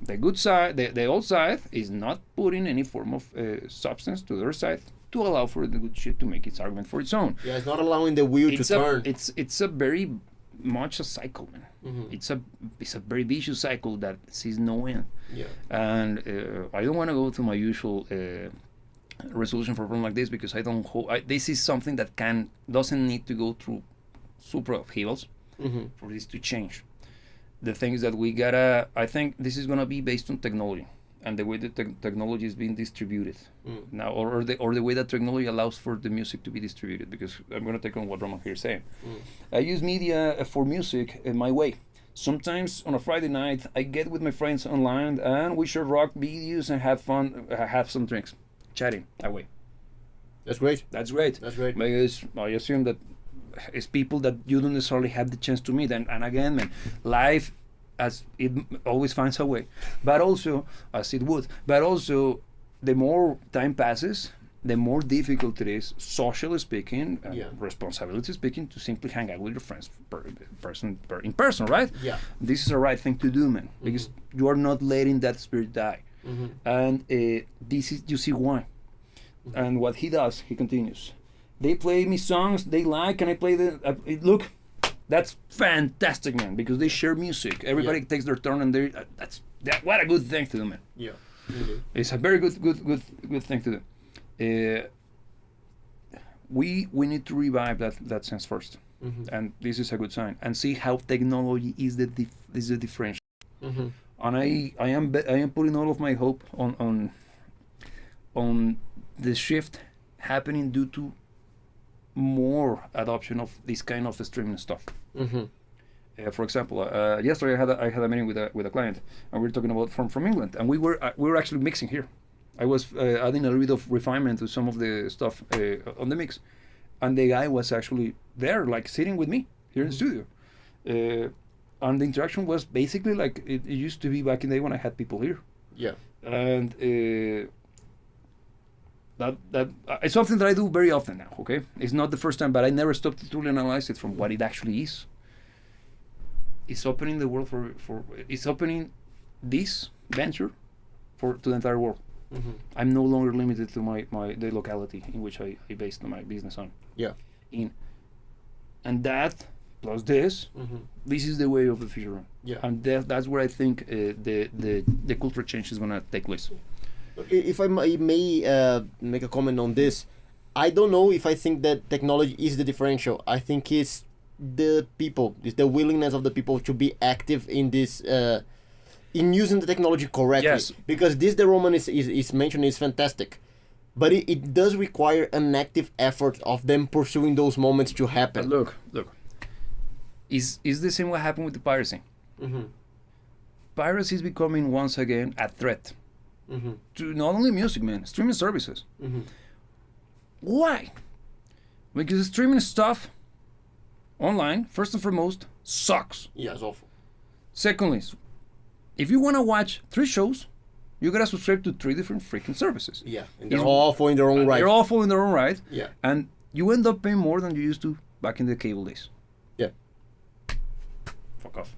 A: the good side, the old side, is not putting any form of substance to their side to allow for the good shit to make its argument for its own.
B: Yeah, it's not allowing the wheel to turn.
A: It's a very much a cycle, man. It's a very vicious cycle that sees no end.
B: Yeah.
A: And I don't want to go to my usual resolution for a problem like this because I don't. This is something that doesn't need to go through super upheavals for this to change. The thing is that we gotta. I think this is gonna be based on technology and the way that technology is being distributed now, or the way that technology allows for the music to be distributed. Because I'm gonna take on what Roman here is saying. I use media for music in my way. Sometimes on a Friday night, I get with my friends online and we share rock videos and have fun, have some drinks, chatting away.
B: That's great.
A: That's great.
B: That's great.
A: Because I assume that it's people that you don't necessarily have the chance to meet. And again, man, life, as it always finds a way, but also as it would. But also, the more time passes, the more difficult it is, socially speaking,
B: Yeah.
A: responsibility speaking, to simply hang out with your friends in person, right?
B: Yeah.
A: This is the right thing to do, man, because you are not letting that spirit die. And this is, you see why. And what he does, he continues. They play me songs they like, and I play the. Look, that's fantastic, man, because they share music. Everybody takes their turn, and they. What a good thing to do, man.
B: Yeah.
A: It's a very good thing to do. We need to revive that sense first, and this is a good sign. And see how technology is the differential. And I am putting all of my hope on the shift happening due to more adoption of this kind of streaming stuff. For example, yesterday I had a meeting with a client, and we were talking about from England, and we were actually mixing here. I was adding a little bit of refinement to some of the stuff on the mix, and the guy was actually there, like sitting with me here in the studio, and the interaction was basically like it used to be back in the day when I had people here.
B: Yeah.
A: And that it's something that I do very often now. Okay, it's not the first time, but I never stopped to truly analyze it from what it actually is. It's opening the world for it's opening this venture to the entire world. I'm no longer limited to the locality in which I based my business on.
B: Yeah.
A: And that plus this is the way of the future.
B: Yeah.
A: And that's where I think the cultural change is gonna take place.
B: If I may make a comment on this, I don't know if I think that technology is the differential. I think it's the people, it's the willingness of the people to be active in this, in using the technology correctly.
A: Yes. Because
B: this the Roman is mentioned is fantastic, but it does require an active effort of them pursuing those moments to happen.
A: Look, is the same what happened with the piracy. Piracy is becoming once again a threat to not only music, man, streaming services. Why? Because streaming stuff online, first and foremost, sucks.
B: Yeah, it's awful.
A: Secondly, if you want to watch 3 shows, you gotta subscribe to 3 different freaking services.
B: Yeah, and they're awful in their own right.
A: They're awful in their own right.
B: Yeah.
A: And you end up paying more than you used to back in the cable days.
B: Yeah.
A: Fuck off.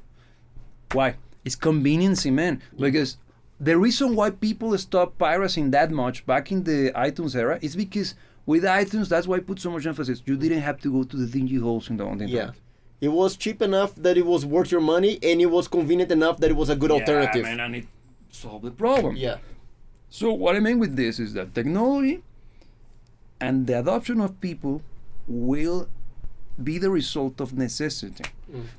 A: Why? It's convenience, man. Because the reason why people stopped pirating that much back in the iTunes era is because with iTunes, that's why I put so much emphasis. You didn't have to go to the dingy holes on the internet.
B: Yeah. It was cheap enough that it was worth your money, and it was convenient enough that it was a good alternative.
A: Man, and it solved the problem.
B: Yeah.
A: So what I mean with this is that technology and the adoption of people will be the result of necessity.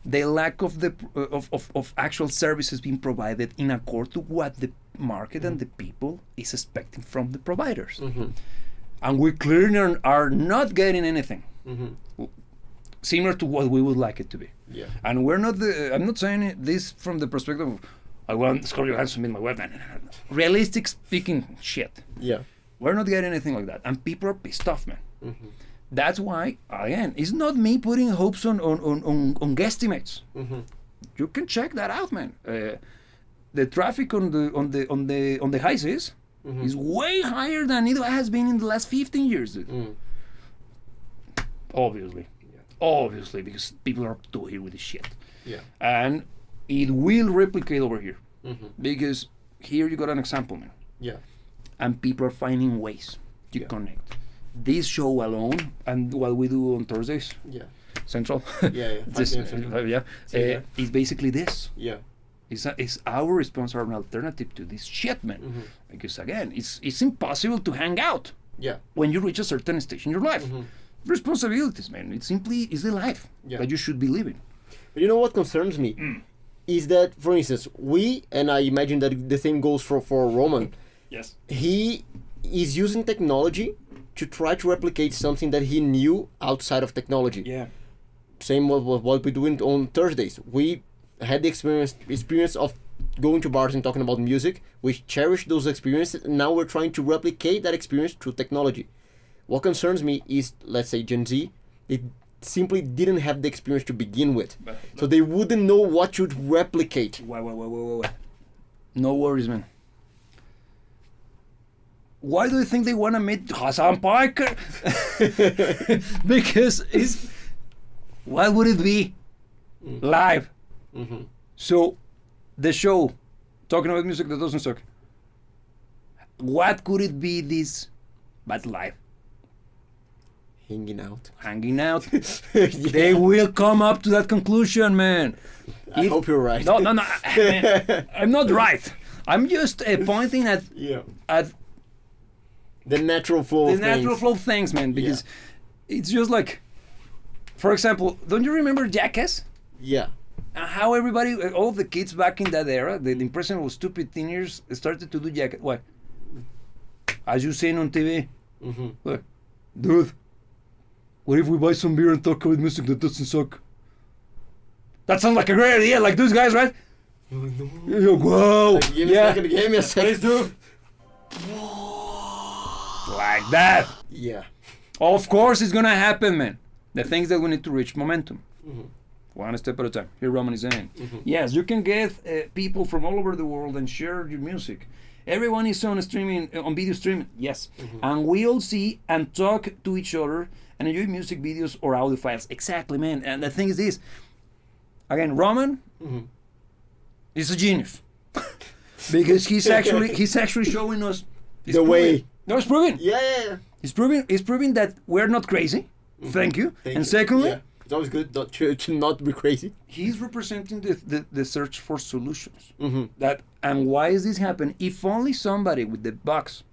A: The lack of the of actual services being provided in accord to what the market and the people is expecting from the providers. And we clearly are not getting anything similar to what we would like it to be.
B: Yeah.
A: And we're not I'm not saying this from the perspective of I want Scarlett Johansson in my web. No. Realistic speaking shit.
B: Yeah.
A: We're not getting anything like that. And people are pissed off, man. That's why, again, it's not me putting hopes on guesstimates. You can check that out, man. The traffic on the high seas is way higher than it has been in the last 15 years, dude. Obviously. Obviously, because people are too here with this shit.
B: Yeah.
A: And it will replicate over here. Because here you got an example, man.
B: Yeah.
A: And people are finding ways to connect. This show alone, and what we do on Thursdays, Central, is basically this.
B: Yeah.
A: It's our response or an alternative to this shit, man. Because again, it's impossible to hang out.
B: Yeah.
A: When you reach a certain stage in your life. Responsibilities, man. It simply is the life that you should be living.
B: But you know what concerns me? Is that, for instance, and I imagine that the same goes for Roman.
A: Yes.
B: He is using technology to try to replicate something that he knew outside of technology.
A: Yeah.
B: Same what we're doing on Thursdays. We had the experience of going to bars and talking about music. We cherish those experiences, and now we're trying to replicate that experience through technology. What concerns me is, let's say, Gen Z, it simply didn't have the experience to begin with. So they wouldn't know what to replicate.
A: Wait. No worries, man. why do you think they want to meet Hassan Piker? Because what would it be? Live.
B: Mm-hmm.
A: So, the show, talking about music that doesn't suck. What could it be this but live?
B: Hanging out.
A: Hanging out.
B: Yeah.
A: They will come up to that conclusion, man.
B: I hope you're right.
A: No, man, I'm not right. I'm just pointing at
B: the natural flow
A: the
B: of
A: natural
B: things.
A: flow of things, man. Because it's just like, for example, don't you remember Jackass?
B: Yeah.
A: How everybody, all the kids back in that era, the impressionable stupid teenagers started to do Jackass. Why? As you seen on TV.
B: Mm-hmm.
A: Look, dude, what if we buy some beer and talk about music that doesn't suck? That sounds like a great idea, like those guys, right? Whoa!
B: Like, give me a second, give me a second.
A: Please do. Like that.
B: Yeah.
A: Of course it's gonna happen, man. The things that we need to reach momentum.
B: Mm-hmm.
A: One step at a time. Here Roman is saying.
B: Mm-hmm.
A: Yes, you can get people from all over the world and share your music. Everyone is on streaming, on video streaming. Yes.
B: Mm-hmm.
A: And we all see and talk to each other and enjoy music videos or audio files. Exactly, man. And the thing is this. Again, Roman is a genius. Because he's actually showing us
B: The way.
A: No, it's proving.
B: Yeah.
A: He's proving that we're not crazy. Thank you.
B: Thank
A: And
B: you.
A: secondly,
B: Yeah. It's always good not to not be crazy.
A: he's representing the search for solutions.
B: Mm-hmm.
A: And why is this happening? If only somebody with the box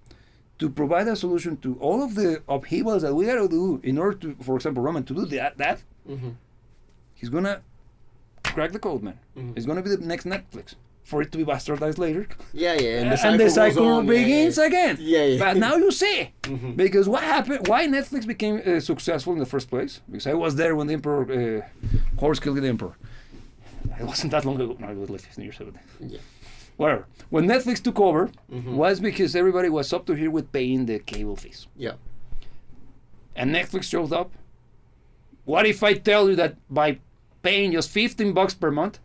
A: to provide a solution to all of the upheavals that we gotta do in order to, for example, Roman to do that he's gonna crack the code, man. It's gonna be the next Netflix. For it to be bastardized later.
B: Yeah. And
A: The cycle begins again.
B: Yeah.
A: But now you see. Because what happened, why Netflix became successful in the first place? Because I was there when the Emperor, Horus killed the Emperor. It wasn't that long ago. No, it was like 15 years ago.
B: Yeah.
A: Whatever. When Netflix took over, was because everybody was up to here with paying the cable fees.
B: Yeah.
A: And Netflix showed up. What if I tell you that by paying just $15 per month,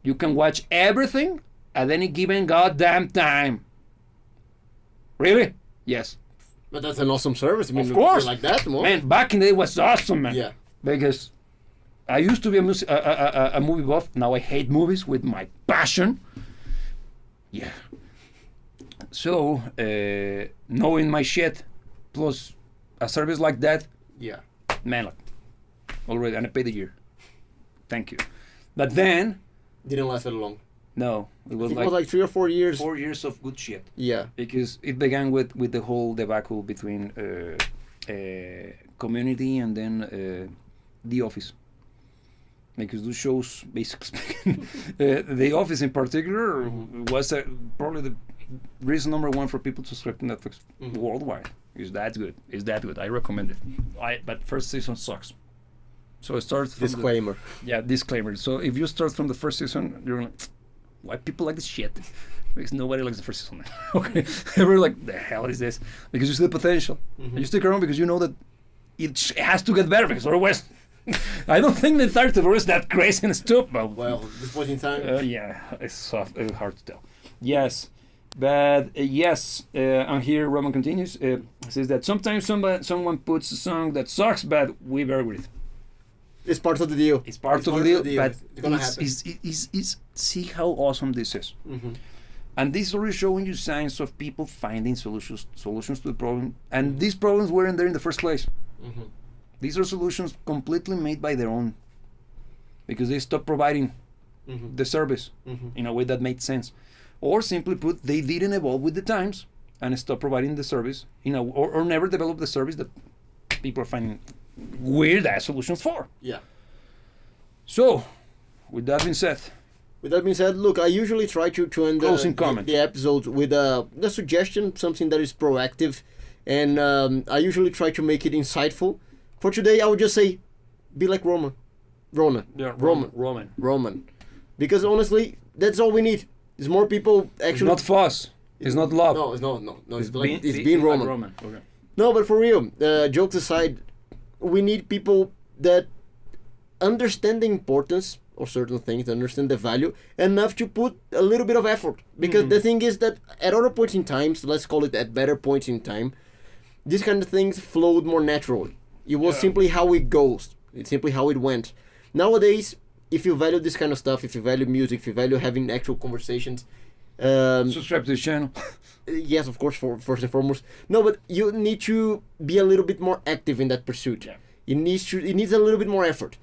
A: you can watch everything at any given goddamn time? Really? Yes.
B: But that's an awesome service. I mean,
A: Of course.
B: like that, more.
A: Man, back in the day it was awesome, man.
B: Yeah.
A: Because I used to be a movie buff. Now I hate movies with my passion. Yeah. So, knowing my shit, plus a service like that,
B: Yeah.
A: man, like, already, and I paid a year. Thank you. But then,
B: Didn't last that long.
A: no, it
B: I
A: was
B: think
A: like
B: it was like 3 or 4 years.
A: 4 years of good shit.
B: Yeah.
A: Because it began with the whole debacle between Community and then The Office. Because those shows, basically speaking, The Office in particular was probably the reason number one for people to subscribe to Netflix worldwide. It's that good. It's that good. I recommend it. But first season sucks. So it starts from
B: Disclaimer.
A: disclaimer. So if you start from the first season, you're like, why people like this shit? Because nobody likes the first season. Okay, everyone's like, the hell is this? Because you see the potential. And you stick around because you know that it has to get better. Because otherwise, I don't think the entire TV is that crazy and stupid.
B: Well, at this point in time.
A: Yeah, it's soft. It's hard to tell. Yes, but yes. And here Roman continues. Says that sometimes someone puts a song that sucks, but we agree with it.
B: It's part of the deal.
A: It's part of the deal, but
B: it's gonna happen.
A: see how awesome this is. And this is already showing you signs of people finding solutions to the problem. And these problems weren't there in the first place. These are solutions completely made by their own. Because they stopped providing the service in a way that made sense. Or simply put, they didn't evolve with the times and stopped providing the service, or never developed the service that people are finding weird ass solutions for.
B: Yeah.
A: So, with that being said,
B: look, I usually try to end
A: Closing comment.
B: the episodes with a suggestion, something that is proactive, and I usually try to make it insightful. For today, I would just say, be like Roman. Roman. Because honestly, that's all we need. Is more people actually.
A: it's not fuss. It's not love.
B: No, it's no. It's being
A: like
B: Roman.
A: Okay.
B: No, but for real, jokes aside, we need people that understand the importance or certain things, understand the value enough to put a little bit of effort. Because the thing is that at other points in time, so let's call it at better points in time, these kind of things flowed more naturally. It was simply how it goes. It's simply how it went. Nowadays, if you value this kind of stuff, if you value music, if you value having actual conversations,
A: subscribe to the channel.
B: yes, of course, first and foremost. No, but you need to be a little bit more active in that pursuit.
A: Yeah.
B: It needs a little bit more effort.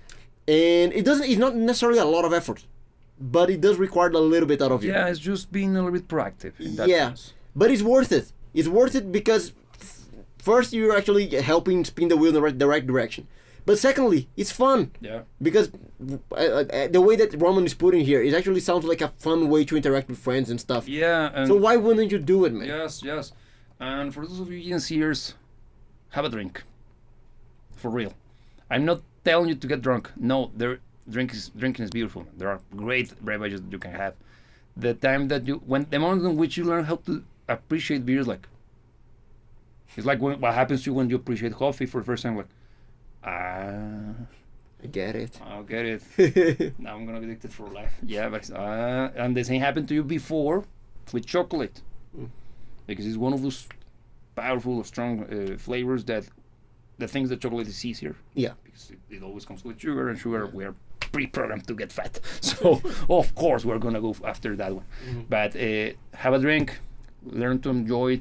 B: And it's not necessarily a lot of effort, but it does require a little bit out of you.
A: Yeah, it's just being a little bit proactive in that
B: Yeah,
A: sense.
B: but it's worth it. It's worth it because first you're actually helping spin the wheel in the right direction. But secondly, it's fun.
A: Yeah.
B: Because the way that Roman is putting here, it actually sounds like a fun way to interact with friends and stuff.
A: Yeah. And
B: So why wouldn't you do it, man?
A: yes. And for those of you GNCers, have a drink. For real. I'm not telling you to get drunk. No, drinking is beautiful. There are great beverages that you can have. The moment in which you learn how to appreciate beers, like it's like what happens to you when you appreciate coffee for the first time. Like,
B: I get it.
A: I'll get it. Now I'm gonna be addicted for life. Yeah, but and the same happened to you before with chocolate, because it's one of those powerful, strong flavors that the things that chocolate is easier.
B: Yeah.
A: Because it always comes with sugar, and sugar we're pre-programmed to get fat. So of course we're gonna go after that one. But have a drink, learn to enjoy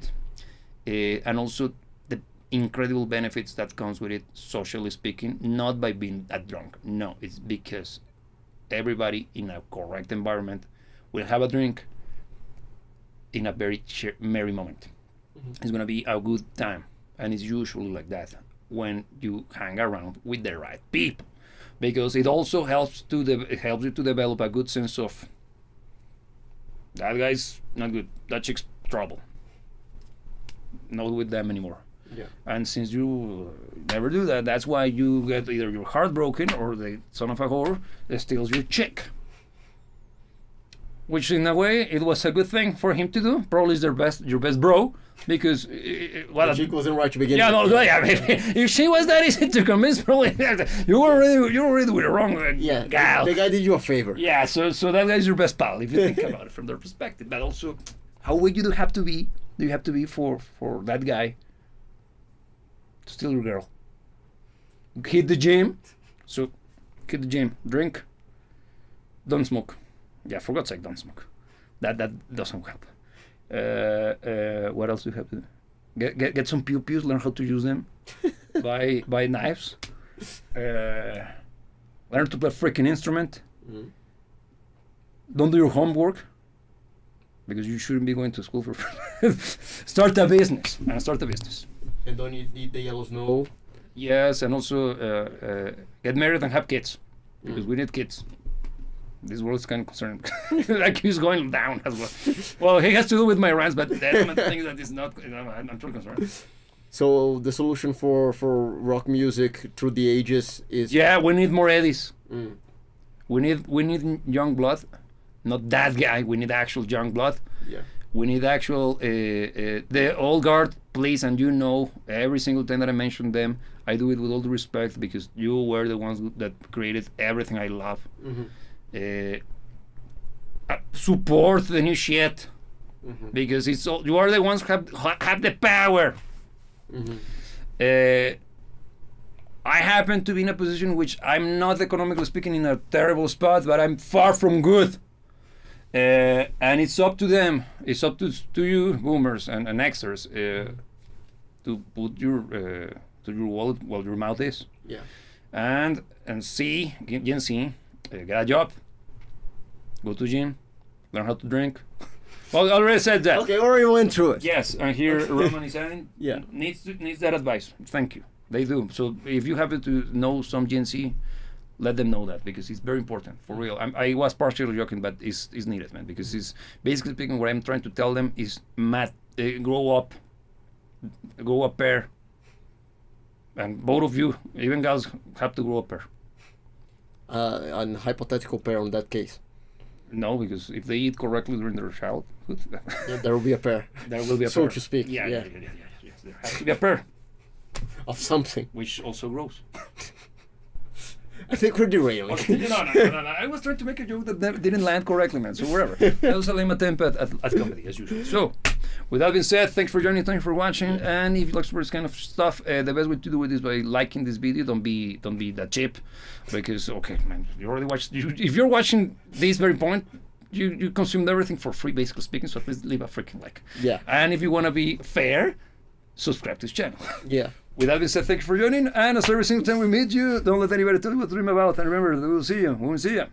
A: it, and also the incredible benefits that comes with it, socially speaking. Not by being that drunk. No, it's because everybody in a correct environment will have a drink in a very merry moment. It's gonna be a good time, and it's usually like that when you hang around with the right people, because it also helps you to develop a good sense of that guy's not good, that chick's trouble, not with them anymore.
B: Yeah.
A: And since you never do that, that's why you get either your heart broken or the son of a whore steals your chick. Which in a way it was a good thing for him to do. Probably is your best bro, because
B: The chick wasn't right to begin
A: yeah,
B: with.
A: no, yeah. If she was that easy to convince, probably you were already with the wrong
B: Yeah,
A: gal.
B: the guy did you a favor.
A: Yeah, so that guy's your best pal if you think about it from their perspective. But also, how weak you have to be for that guy to steal your girl? Hit the gym, drink, don't smoke. Yeah, for God's sake, don't smoke. That doesn't help. What else do you have to do? Get some pew-pews, learn how to use them. buy knives. Learn to play a freaking instrument. Don't do your homework, because you shouldn't be going to school for start a business.
B: And don't you need the yellow snow?
A: Yes, and also get married and have kids, because we need kids. This world's kind of concerned. Like he's going down as well. Well, he has to do with my rants, but that's one thing that is not. I'm truly concerned.
B: So the solution for rock music through the ages is
A: We need more Eddies. We need young blood, not that guy. We need actual young blood.
B: Yeah.
A: We need actual the old guard, please. And you know, every single time that I mention them, I do it with all the respect, because you were the ones that created everything I love. Support the new shit, because it's all, you are the ones who have the power. I happen to be in a position which I'm not, economically speaking, in a terrible spot, but I'm far from good. And it's up to them. It's up to you, boomers and Xers, to put your to your wallet while your mouth is.
B: Yeah.
A: And see, Gen Z, get a job, go to gym, learn how to drink. Well, I already said that.
B: Okay, already went through it.
A: Yes, and here Roman is saying needs that advice. Thank you. They do. So if you happen to know some Gen Z, let them know that, because it's very important, for real. I was partially joking, but it's needed, man, because it's basically speaking, what I'm trying to tell them is, grow up, go a pair, and both of you, even girls, have to grow a pair.
B: An hypothetical pair in that case.
A: No, because if they eat correctly during their childhood,
B: There will be a pair.
A: There will be a
B: so
A: pair.
B: to speak.
A: Yeah. There has to be a pair.
B: Of something.
A: Which also grows.
B: I think we're derailing.
A: No. I was trying to make a joke that didn't land correctly, man. So wherever. That was a lame attempt at comedy, as usual. So, with that being said, thanks for joining, thanks for watching. And if you like this kind of stuff, the best way to do it is by liking this video. Don't be that cheap, because okay, man, you already watched. If you're watching this very point, you consumed everything for free, basically speaking. So please leave a freaking like.
B: Yeah.
A: And if you want to be fair, subscribe to this channel.
B: Yeah.
A: With that being said, thank you for joining. And as every single time we meet you, don't let anybody tell you what to dream about. And remember, we will see you when we see you.